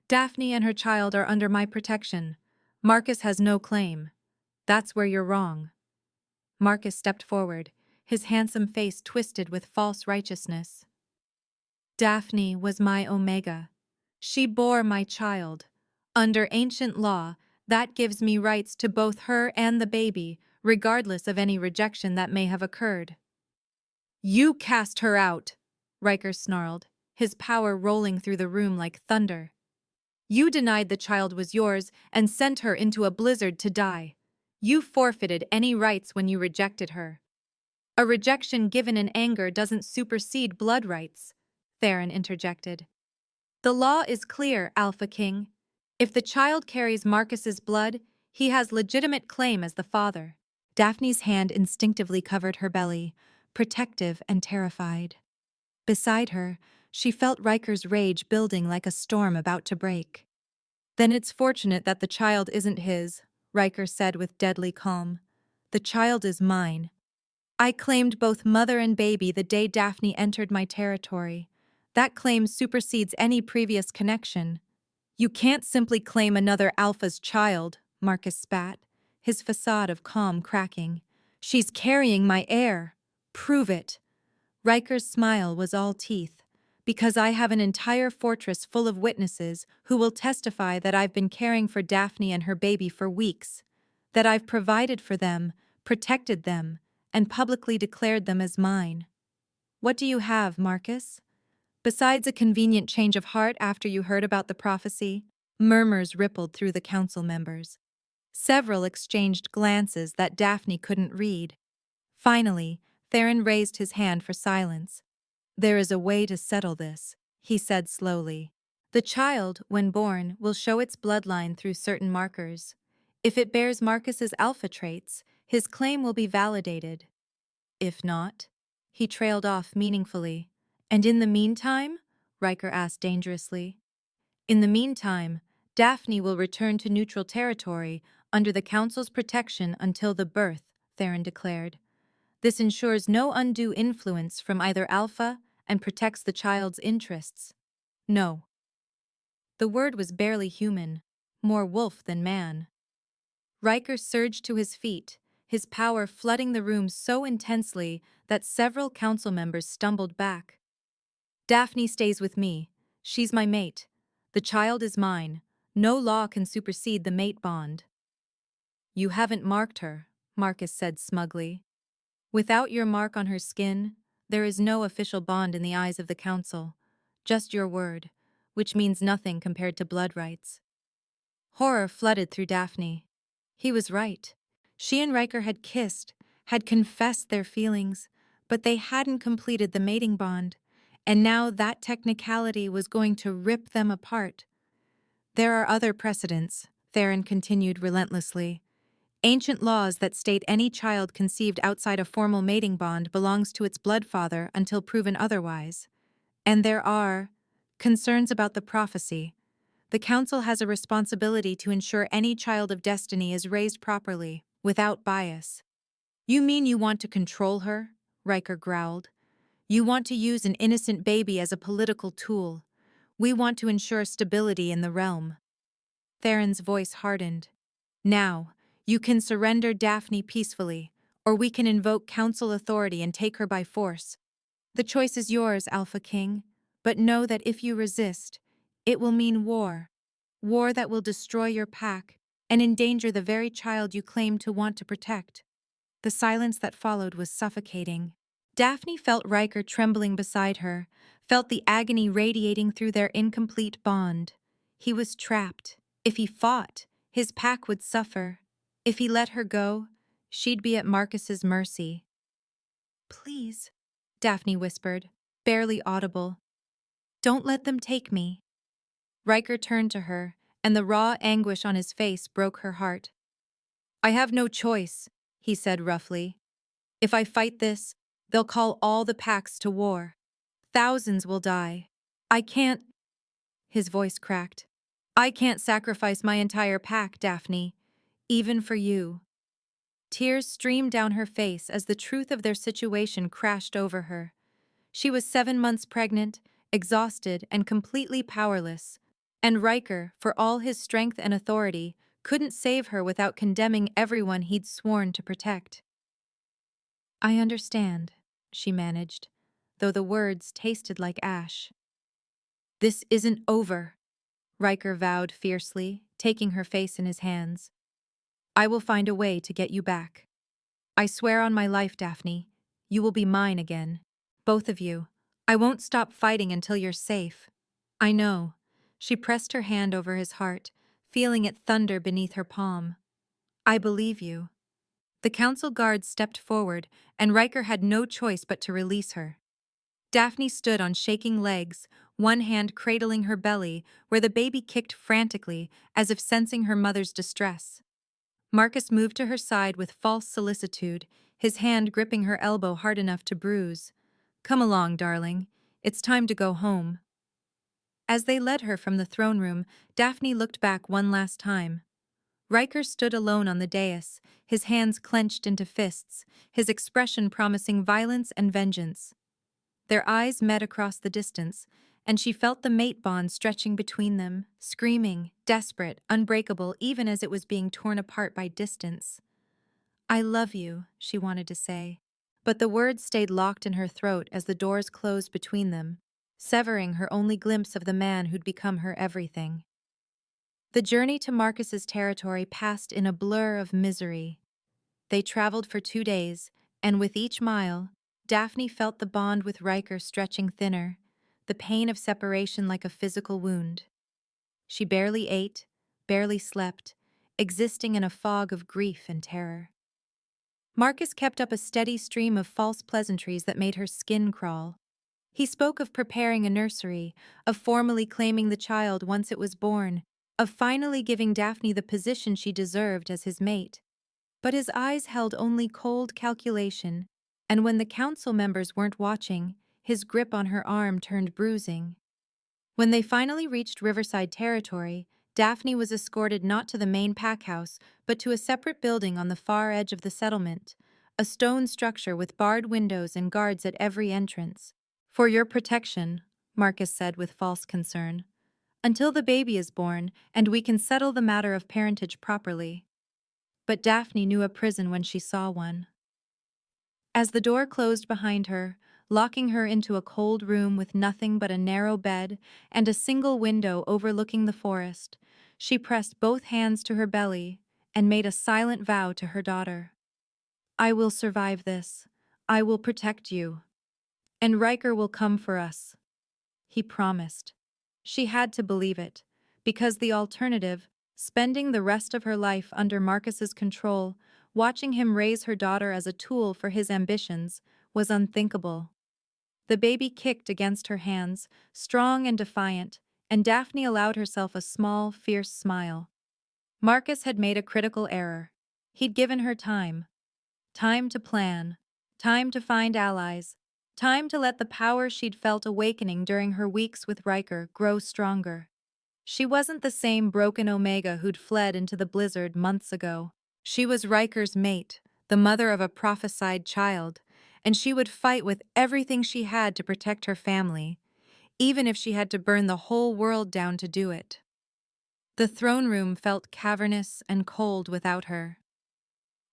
"Daphne and her child are under my protection. Marcus has no claim. That's where you're wrong." Marcus stepped forward, his handsome face twisted with false righteousness. "Daphne was my Omega. She bore my child. Under ancient law, that gives me rights to both her and the baby, regardless of any rejection that may have occurred." "You cast her out," Riker snarled, his power rolling through the room like thunder. You denied the child was yours and sent her into a blizzard to die. You forfeited any rights when you rejected her. A rejection given in anger doesn't supersede blood rights, Theron interjected. The law is clear, Alpha King. If the child carries Marcus's blood, he has legitimate claim as the father. Daphne's hand instinctively covered her belly, protective and terrified. Beside her, she felt Riker's rage building like a storm about to break. Then it's fortunate that the child isn't his, Riker said with deadly calm. The child is mine. I claimed both mother and baby the day Daphne entered my territory. That claim supersedes any previous connection. You can't simply claim another Alpha's child, Marcus spat, his facade of calm cracking. She's carrying my heir. Prove it. Riker's smile was all teeth. Because I have an entire fortress full of witnesses who will testify that I've been caring for Daphne and her baby for weeks, that I've provided for them, protected them, and publicly declared them as mine. What do you have, Marcus? Besides a convenient change of heart after you heard about the prophecy, murmurs rippled through the council members. Several exchanged glances that Daphne couldn't read. Finally, Theron raised his hand for silence. There is a way to settle this, he said slowly. The child, when born, will show its bloodline through certain markers. If it bears Marcus's alpha traits, his claim will be validated. If not, he trailed off meaningfully. And in the meantime? Riker asked dangerously. In the meantime, Daphne will return to neutral territory under the Council's protection until the birth, Theron declared. This ensures no undue influence from either Alpha and protects the child's interests. No. The word was barely human, more wolf than man. Riker surged to his feet, his power flooding the room so intensely that several council members stumbled back. Daphne stays with me. She's my mate. The child is mine. No law can supersede the mate bond. You haven't marked her, Marcus said smugly. Without your mark on her skin, there is no official bond in the eyes of the council. Just your word, which means nothing compared to blood rights. Horror flooded through Daphne. He was right. She and Riker had kissed, had confessed their feelings, but they hadn't completed the mating bond, and now that technicality was going to rip them apart. There are other precedents, Theron continued relentlessly. Ancient laws that state any child conceived outside a formal mating bond belongs to its blood father until proven otherwise. And there are concerns about the prophecy. The Council has a responsibility to ensure any child of destiny is raised properly, without bias. You mean you want to control her? Riker growled. You want to use an innocent baby as a political tool. We want to ensure stability in the realm. Theron's voice hardened. Now, you can surrender Daphne peacefully, or we can invoke council authority and take her by force. The choice is yours, Alpha King, but know that if you resist, it will mean war. War that will destroy your pack and endanger the very child you claim to want to protect. The silence that followed was suffocating. Daphne felt Riker trembling beside her, felt the agony radiating through their incomplete bond. He was trapped. If he fought, his pack would suffer. If he let her go, she'd be at Marcus's mercy. Please, Daphne whispered, barely audible. Don't let them take me. Riker turned to her, and the raw anguish on his face broke her heart. I have no choice, he said roughly. If I fight this, they'll call all the packs to war. Thousands will die. I can't... His voice cracked. I can't sacrifice my entire pack, Daphne. Even for you. Tears streamed down her face as the truth of their situation crashed over her. She was 7 months pregnant, exhausted and completely powerless, and Riker, for all his strength and authority, couldn't save her without condemning everyone he'd sworn to protect. I understand, she managed, though the words tasted like ash. This isn't over, Riker vowed fiercely, taking her face in his hands. I will find a way to get you back. I swear on my life, Daphne, you will be mine again. Both of you. I won't stop fighting until you're safe. I know. She pressed her hand over his heart, feeling it thunder beneath her palm. I believe you. The council guard stepped forward, and Riker had no choice but to release her. Daphne stood on shaking legs, one hand cradling her belly, where the baby kicked frantically, as if sensing her mother's distress. Marcus moved to her side with false solicitude, his hand gripping her elbow hard enough to bruise. Come along, darling. It's time to go home. As they led her from the throne room, Daphne looked back one last time. Riker stood alone on the dais, his hands clenched into fists, his expression promising violence and vengeance. Their eyes met across the distance, and she felt the mate bond stretching between them, screaming, desperate, unbreakable even as it was being torn apart by distance. I love you, she wanted to say. But the words stayed locked in her throat as the doors closed between them, severing her only glimpse of the man who'd become her everything. The journey to Marcus's territory passed in a blur of misery. They traveled for 2 days, and with each mile, Daphne felt the bond with Riker stretching thinner, the pain of separation like a physical wound. She barely ate, barely slept, existing in a fog of grief and terror. Marcus kept up a steady stream of false pleasantries that made her skin crawl. He spoke of preparing a nursery, of formally claiming the child once it was born, of finally giving Daphne the position she deserved as his mate. But his eyes held only cold calculation, and when the council members weren't watching, his grip on her arm turned bruising. When they finally reached Riverside territory, Daphne was escorted not to the main pack house, but to a separate building on the far edge of the settlement, a stone structure with barred windows and guards at every entrance. For your protection, Marcus said with false concern, until the baby is born and we can settle the matter of parentage properly. But Daphne knew a prison when she saw one. As the door closed behind her, locking her into a cold room with nothing but a narrow bed and a single window overlooking the forest, she pressed both hands to her belly and made a silent vow to her daughter. I will survive this. I will protect you. And Riker will come for us. He promised. She had to believe it, because the alternative, spending the rest of her life under Marcus's control, watching him raise her daughter as a tool for his ambitions, was unthinkable. The baby kicked against her hands, strong and defiant, and Daphne allowed herself a small, fierce smile. Marcus had made a critical error. He'd given her time. Time to plan. Time to find allies. Time to let the power she'd felt awakening during her weeks with Riker grow stronger. She wasn't the same broken Omega who'd fled into the blizzard months ago. She was Riker's mate, the mother of a prophesied child, and she would fight with everything she had to protect her family, even if she had to burn the whole world down to do it. The throne room felt cavernous and cold without her.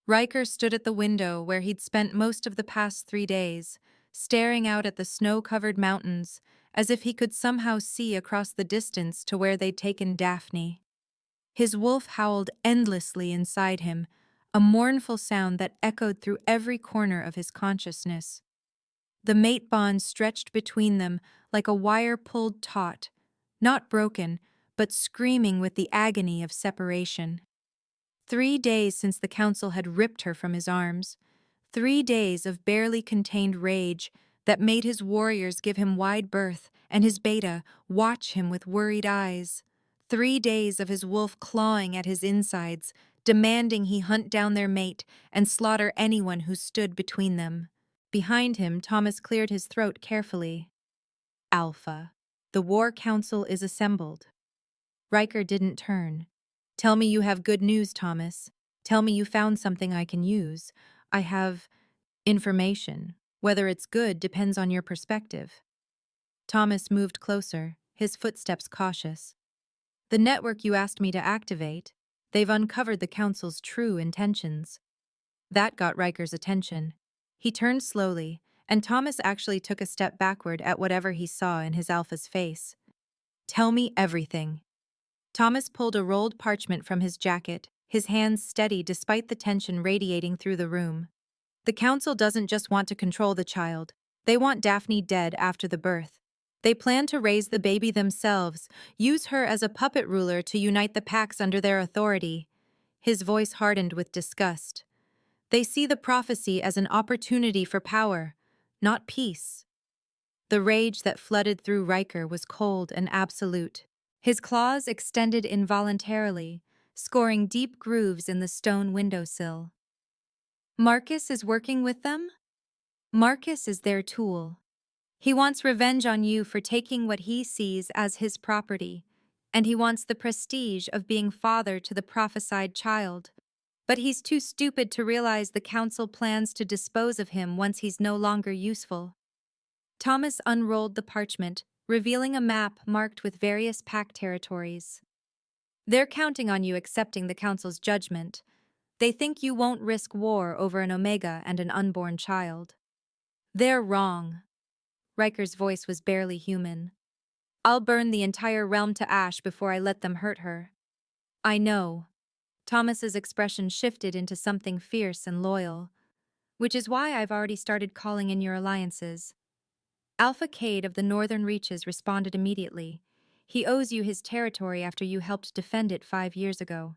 Riker stood at the window where he'd spent most of the past 3 days, staring out at the snow-covered mountains, as if he could somehow see across the distance to where they'd taken Daphne. His wolf howled endlessly inside him, a mournful sound that echoed through every corner of his consciousness. The mate bond stretched between them like a wire pulled taut, not broken, but screaming with the agony of separation. 3 days since the council had ripped her from his arms. 3 days of barely contained rage that made his warriors give him wide berth and his beta watch him with worried eyes. 3 days of his wolf clawing at his insides, demanding he hunt down their mate and slaughter anyone who stood between them. Behind him, Thomas cleared his throat carefully. Alpha. The War Council is assembled. Riker didn't turn. Tell me you have good news, Thomas. Tell me you found something I can use. I have information. Whether it's good depends on your perspective. Thomas moved closer, his footsteps cautious. The network you asked me to activate, they've uncovered the Council's true intentions. That got Riker's attention. He turned slowly, and Thomas actually took a step backward at whatever he saw in his alpha's face. Tell me everything. Thomas pulled a rolled parchment from his jacket, his hands steady despite the tension radiating through the room. The Council doesn't just want to control the child. They want Daphne dead after the birth. They plan to raise the baby themselves, use her as a puppet ruler to unite the packs under their authority. His voice hardened with disgust. They see the prophecy as an opportunity for power, not peace. The rage that flooded through Riker was cold and absolute. His claws extended involuntarily, scoring deep grooves in the stone windowsill. Marcus is working with them? Marcus is their tool. He wants revenge on you for taking what he sees as his property, and he wants the prestige of being father to the prophesied child. But he's too stupid to realize the council plans to dispose of him once he's no longer useful. Thomas unrolled the parchment, revealing a map marked with various pack territories. They're counting on you accepting the council's judgment. They think you won't risk war over an Omega and an unborn child. They're wrong. Riker's voice was barely human. I'll burn the entire realm to ash before I let them hurt her. I know. Thomas's expression shifted into something fierce and loyal, which is why I've already started calling in your alliances. Alpha Cade of the Northern Reaches responded immediately. He owes you his territory after you helped defend it 5 years ago.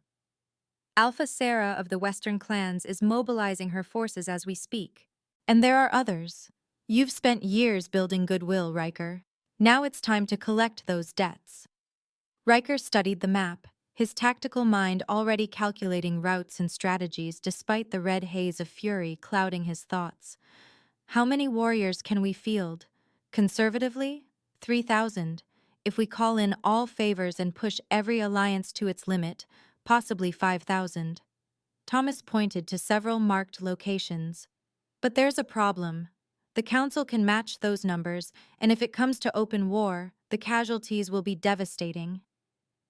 Alpha Sarah of the Western Clans is mobilizing her forces as we speak. And there are others. You've spent years building goodwill, Riker. Now it's time to collect those debts. Riker studied the map, his tactical mind already calculating routes and strategies despite the red haze of fury clouding his thoughts. How many warriors can we field? Conservatively, 3,000. If we call in all favors and push every alliance to its limit, possibly 5,000. Thomas pointed to several marked locations. But there's a problem. The Council can match those numbers, and if it comes to open war, the casualties will be devastating.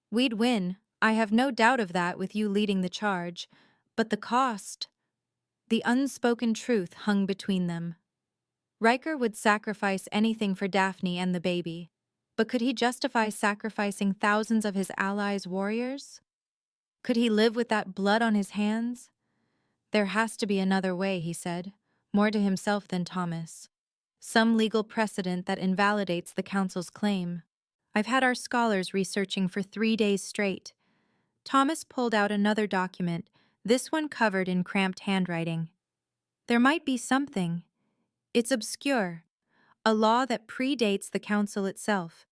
We'd win, I have no doubt of that with you leading the charge, but the cost... The unspoken truth hung between them. Riker would sacrifice anything for Daphne and the baby, but could he justify sacrificing thousands of his allies' warriors? Could he live with that blood on his hands? There has to be another way, he said, more to himself than Thomas. Some legal precedent that invalidates the Council's claim. I've had our scholars researching for 3 days straight. Thomas pulled out another document, this one covered in cramped handwriting. There might be something. It's obscure, a law that predates the Council itself.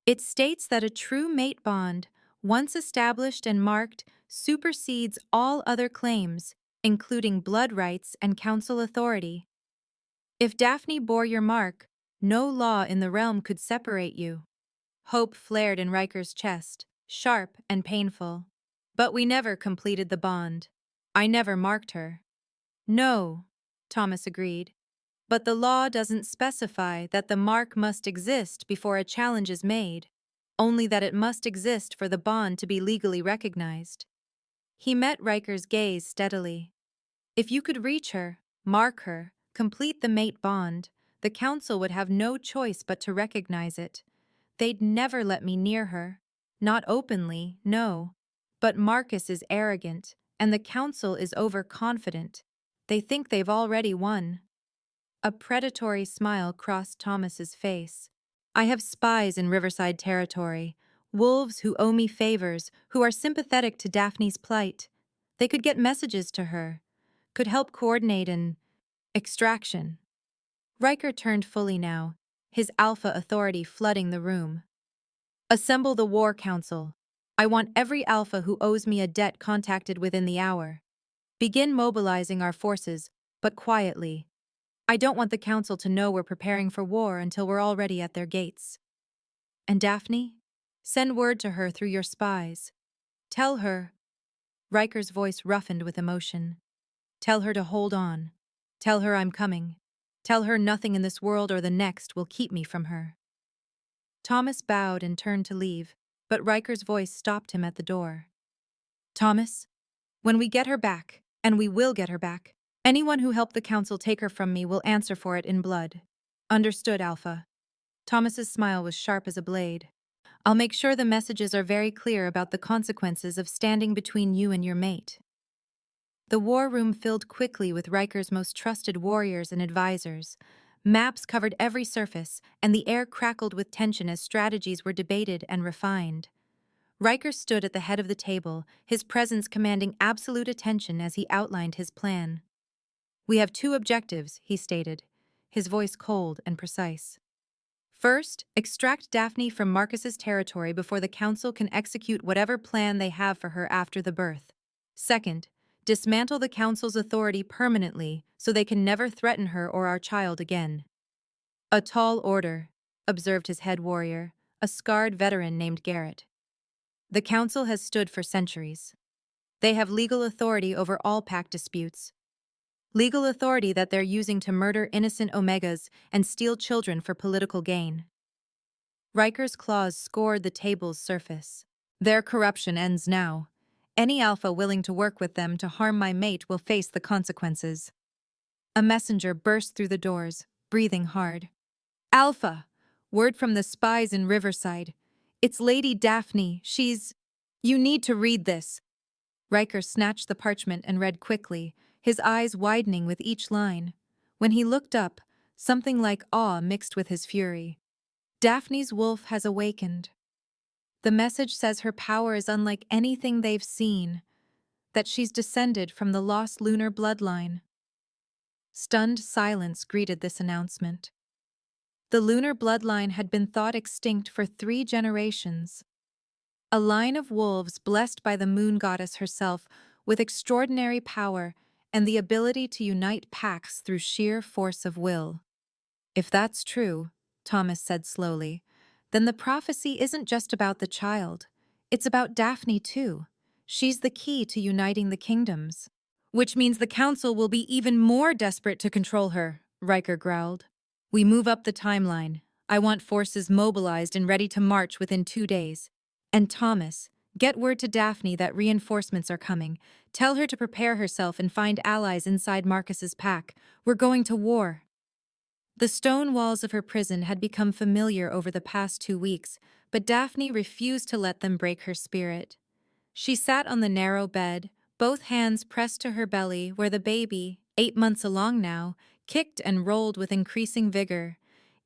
It states that a true mate bond, once established and marked, supersedes all other claims, including blood rights and Council authority. If Daphne bore your mark, no law in the realm could separate you. Hope flared in Riker's chest, sharp and painful. But we never completed the bond. I never marked her. No, Thomas agreed. But the law doesn't specify that the mark must exist before a challenge is made, only that it must exist for the bond to be legally recognized. He met Riker's gaze steadily. If you could reach her, mark her, complete the mate bond, the Council would have no choice but to recognize it. They'd never let me near her. Not openly, no. But Marcus is arrogant, and the Council is overconfident. They think they've already won. A predatory smile crossed Thomas's face. I have spies in Riverside territory, wolves who owe me favors, who are sympathetic to Daphne's plight. They could get messages to her, could help coordinate an extraction. Riker turned fully now, his alpha authority flooding the room. Assemble the War Council. I want every alpha who owes me a debt contacted within the hour. Begin mobilizing our forces, but quietly. I don't want the Council to know we're preparing for war until we're already at their gates. And Daphne? Send word to her through your spies. Tell her... Riker's voice roughened with emotion. Tell her to hold on. Tell her I'm coming. Tell her nothing in this world or the next will keep me from her. Thomas bowed and turned to leave, but Riker's voice stopped him at the door. Thomas, when we get her back, and we will get her back, anyone who helped the Council take her from me will answer for it in blood. Understood, Alpha. Thomas's smile was sharp as a blade. I'll make sure the messages are very clear about the consequences of standing between you and your mate. The war room filled quickly with Riker's most trusted warriors and advisors, Maps covered every surface, and the air crackled with tension as strategies were debated and refined. Riker stood at the head of the table, his presence commanding absolute attention as he outlined his plan. "We have two objectives," he stated, his voice cold and precise. "First, extract Daphne from Marcus's territory before the Council can execute whatever plan they have for her after the birth. Second, dismantle the Council's authority permanently so they can never threaten her or our child again." "A tall order," observed his head warrior, a scarred veteran named Garrett. "The Council has stood for centuries. They have legal authority over all pact disputes. Legal authority that they're using to murder innocent Omegas and steal children for political gain." Riker's claws scored the table's surface. "Their corruption ends now. Any Alpha willing to work with them to harm my mate will face the consequences." A messenger burst through the doors, breathing hard. "Alpha! Word from the spies in Riverside. It's Lady Daphne. She's... You need to read this." Riker snatched the parchment and read quickly, his eyes widening with each line. When he looked up, something like awe mixed with his fury. "Daphne's wolf has awakened. The message says her power is unlike anything they've seen, that she's descended from the lost lunar bloodline." Stunned silence greeted this announcement. The lunar bloodline had been thought extinct for 3 generations. A line of wolves blessed by the moon goddess herself with extraordinary power and the ability to unite packs through sheer force of will. "If that's true," Thomas said slowly, "then the prophecy isn't just about the child. It's about Daphne too. She's the key to uniting the kingdoms." "Which means the Council will be even more desperate to control her," Riker growled. "We move up the timeline. I want forces mobilized and ready to march within 2 days. And Thomas, get word to Daphne that reinforcements are coming. Tell her to prepare herself and find allies inside Marcus's pack. We're going to war." The stone walls of her prison had become familiar over the past 2 weeks, but Daphne refused to let them break her spirit. She sat on the narrow bed, both hands pressed to her belly where the baby, 8 months along now, kicked and rolled with increasing vigor.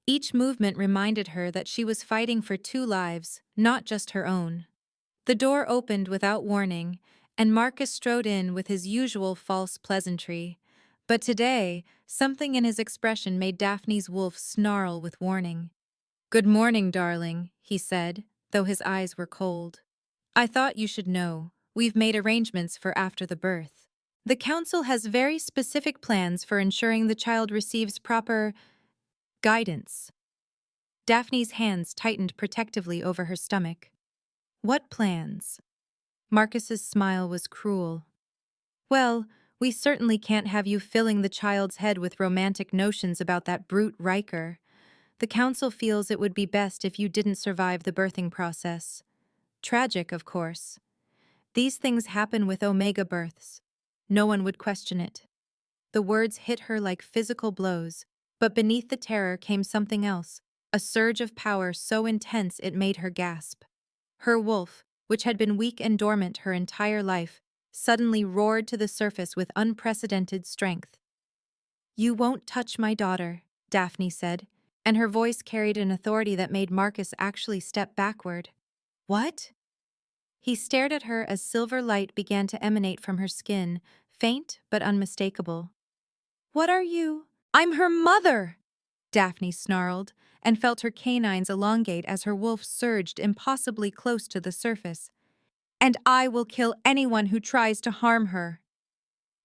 Each movement reminded her that she was fighting for 2 lives, not just her own. The door opened without warning, and Marcus strode in with his usual false pleasantry. But today, something in his expression made Daphne's wolf snarl with warning. "Good morning, darling," he said, though his eyes were cold. "I thought you should know. We've made arrangements for after the birth. The Council has very specific plans for ensuring the child receives proper guidance." Daphne's hands tightened protectively over her stomach. "What plans?" Marcus's smile was cruel. "Well, we certainly can't have you filling the child's head with romantic notions about that brute Riker. The Council feels it would be best if you didn't survive the birthing process. Tragic, of course. These things happen with Omega births. No one would question it." The words hit her like physical blows, but beneath the terror came something else, a surge of power so intense it made her gasp. Her wolf, which had been weak and dormant her entire life, suddenly roared to the surface with unprecedented strength. "You won't touch my daughter," Daphne said, and her voice carried an authority that made Marcus actually step backward. "What?" He stared at her as silver light began to emanate from her skin, faint but unmistakable. "What are you?" "I'm her mother!" Daphne snarled, and felt her canines elongate as her wolf surged impossibly close to the surface. "And I will kill anyone who tries to harm her."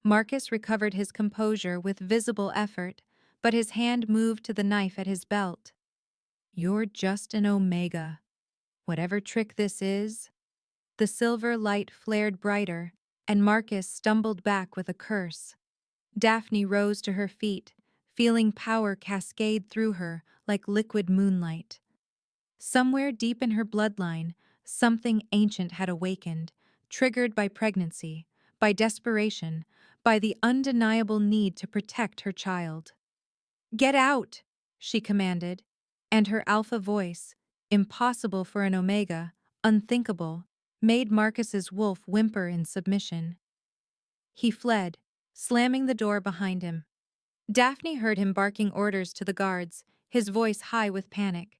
Marcus recovered his composure with visible effort, but his hand moved to the knife at his belt. "You're just an Omega. Whatever trick this is." The silver light flared brighter, and Marcus stumbled back with a curse. Daphne rose to her feet, feeling power cascade through her like liquid moonlight. Somewhere deep in her bloodline, something ancient had awakened, triggered by pregnancy, by desperation, by the undeniable need to protect her child. "Get out!" she commanded, and her alpha voice, impossible for an Omega, unthinkable, made Marcus's wolf whimper in submission. He fled, slamming the door behind him. Daphne heard him barking orders to the guards, his voice high with panic.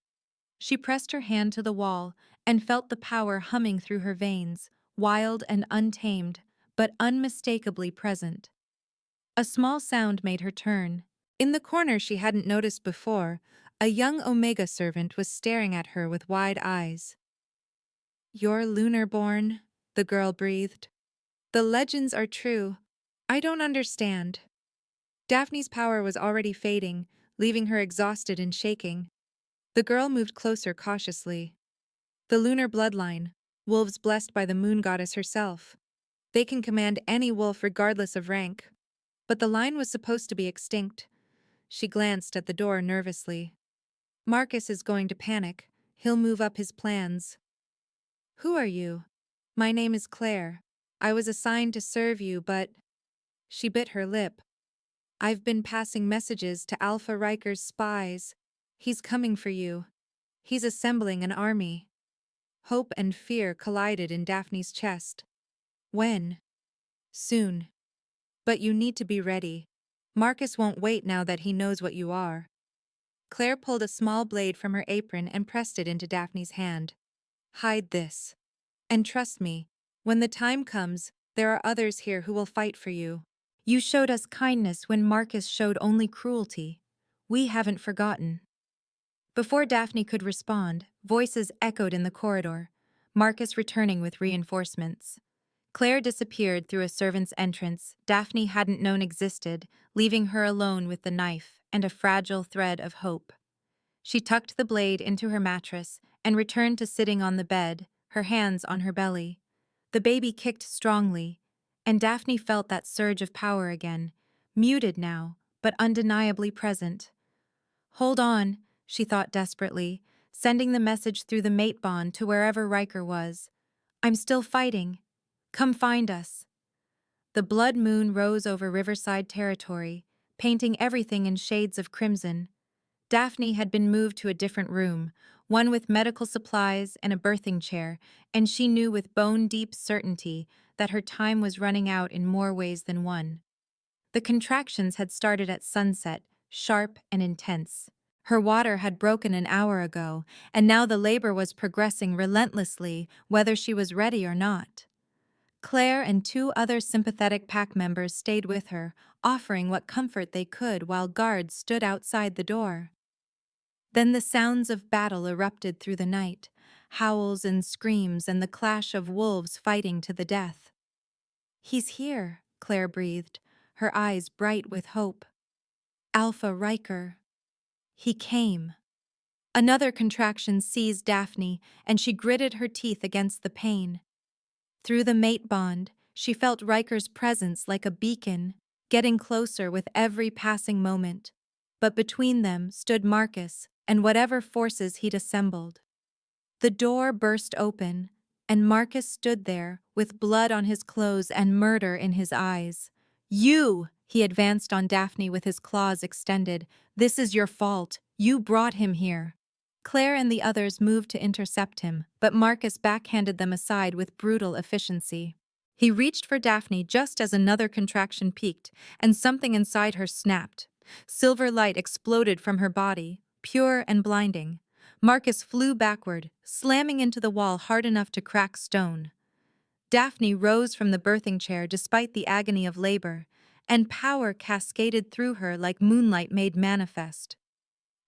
She pressed her hand to the wall and felt the power humming through her veins, wild and untamed, but unmistakably present. A small sound made her turn. In the corner she hadn't noticed before, a young Omega servant was staring at her with wide eyes. "You're Lunar-born," the girl breathed. "The legends are true. I don't understand." Daphne's power was already fading, leaving her exhausted and shaking. The girl moved closer cautiously. The lunar bloodline, wolves blessed by the moon goddess herself. They can command any wolf regardless of rank. But the line was supposed to be extinct. She glanced at the door nervously. Marcus is going to panic. He'll move up his plans. "Who are you?" "My name is Claire. I was assigned to serve you, but—" She bit her lip. "I've been passing messages to Alpha Riker's spies. He's coming for you. He's assembling an army." Hope and fear collided in Daphne's chest. "When?" "Soon. But you need to be ready. Marcus won't wait now that he knows what you are." Claire pulled a small blade from her apron and pressed it into Daphne's hand. "Hide this. And trust me, when the time comes, there are others here who will fight for you. You showed us kindness when Marcus showed only cruelty. We haven't forgotten." Before Daphne could respond, voices echoed in the corridor, Marcus returning with reinforcements. Claire disappeared through a servant's entrance Daphne hadn't known existed, leaving her alone with the knife and a fragile thread of hope. She tucked the blade into her mattress and returned to sitting on the bed, her hands on her belly. The baby kicked strongly, and Daphne felt that surge of power again, muted now, but undeniably present. "Hold on," she thought desperately, sending the message through the mate bond to wherever Riker was. "I'm still fighting. Come find us." The blood moon rose over Riverside territory, painting everything in shades of crimson. Daphne had been moved to a different room, one with medical supplies and a birthing chair, and she knew with bone-deep certainty that her time was running out in more ways than one. The contractions had started at sunset, sharp and intense. Her water had broken an hour ago, and now the labor was progressing relentlessly, whether she was ready or not. Claire and two other sympathetic pack members stayed with her, offering what comfort they could while guards stood outside the door. Then the sounds of battle erupted through the night, howls and screams and the clash of wolves fighting to the death. "He's here," Claire breathed, her eyes bright with hope. "Alpha Riker." He came. Another contraction seized Daphne, and she gritted her teeth against the pain. Through the mate bond, she felt Riker's presence like a beacon, getting closer with every passing moment. But between them stood Marcus and whatever forces he'd assembled. The door burst open, and Marcus stood there with blood on his clothes and murder in his eyes. "You!" He advanced on Daphne with his claws extended. "This is your fault. You brought him here." Claire and the others moved to intercept him, but Marcus backhanded them aside with brutal efficiency. He reached for Daphne just as another contraction peaked, and something inside her snapped. Silver light exploded from her body, pure and blinding. Marcus flew backward, slamming into the wall hard enough to crack stone. Daphne rose from the birthing chair despite the agony of labor, and power cascaded through her like moonlight made manifest.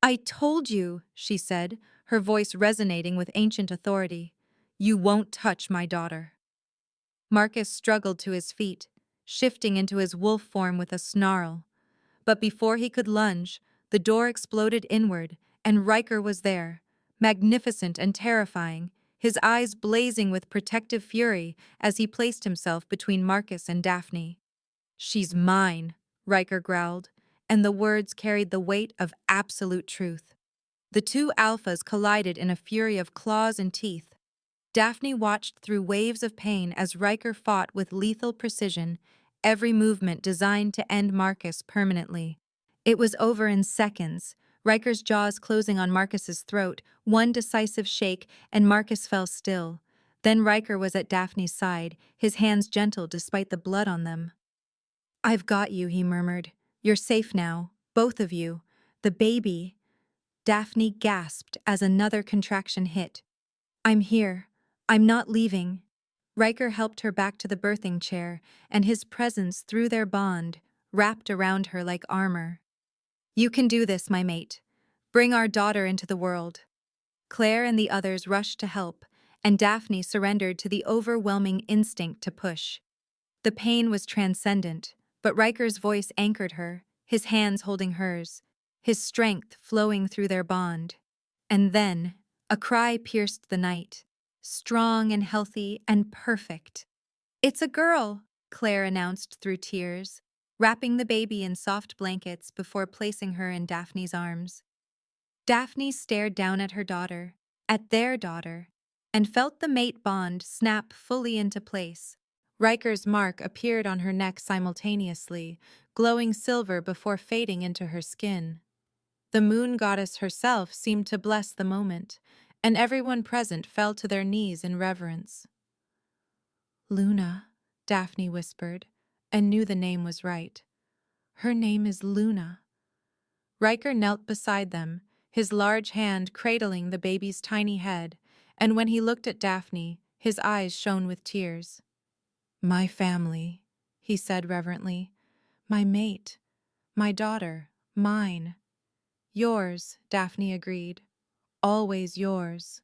"I told you," she said, her voice resonating with ancient authority. "You won't touch my daughter." Marcus struggled to his feet, shifting into his wolf form with a snarl. But before he could lunge, the door exploded inward, and Riker was there, magnificent and terrifying, his eyes blazing with protective fury as he placed himself between Marcus and Daphne. "She's mine," Riker growled, and the words carried the weight of absolute truth. The two alphas collided in a fury of claws and teeth. Daphne watched through waves of pain as Riker fought with lethal precision, every movement designed to end Marcus permanently. It was over in seconds, Riker's jaws closing on Marcus's throat, one decisive shake, and Marcus fell still. Then Riker was at Daphne's side, his hands gentle despite the blood on them. "I've got you," he murmured, You're safe now, both of you. The baby. Daphne gasped as another contraction hit. I'm here. I'm not leaving. Riker helped her back to the birthing chair, and his presence through their bond, wrapped around her like armor. You can do this, my mate. Bring our daughter into the world. Claire and the others rushed to help, and Daphne surrendered to the overwhelming instinct to push. The pain was transcendent, but Riker's voice anchored her, his hands holding hers, his strength flowing through their bond. And then, a cry pierced the night, strong and healthy and perfect. It's a girl, Claire announced through tears, wrapping the baby in soft blankets before placing her in Daphne's arms. Daphne stared down at her daughter, at their daughter, and felt the mate bond snap fully into place. Riker's mark appeared on her neck simultaneously, glowing silver before fading into her skin. The moon goddess herself seemed to bless the moment, and everyone present fell to their knees in reverence. Luna, Daphne whispered, and knew the name was right. Her name is Luna. Riker knelt beside them, his large hand cradling the baby's tiny head, and when he looked at Daphne, his eyes shone with tears. My family, he said reverently. My mate. My daughter. Mine. Yours, Daphne agreed. Always yours.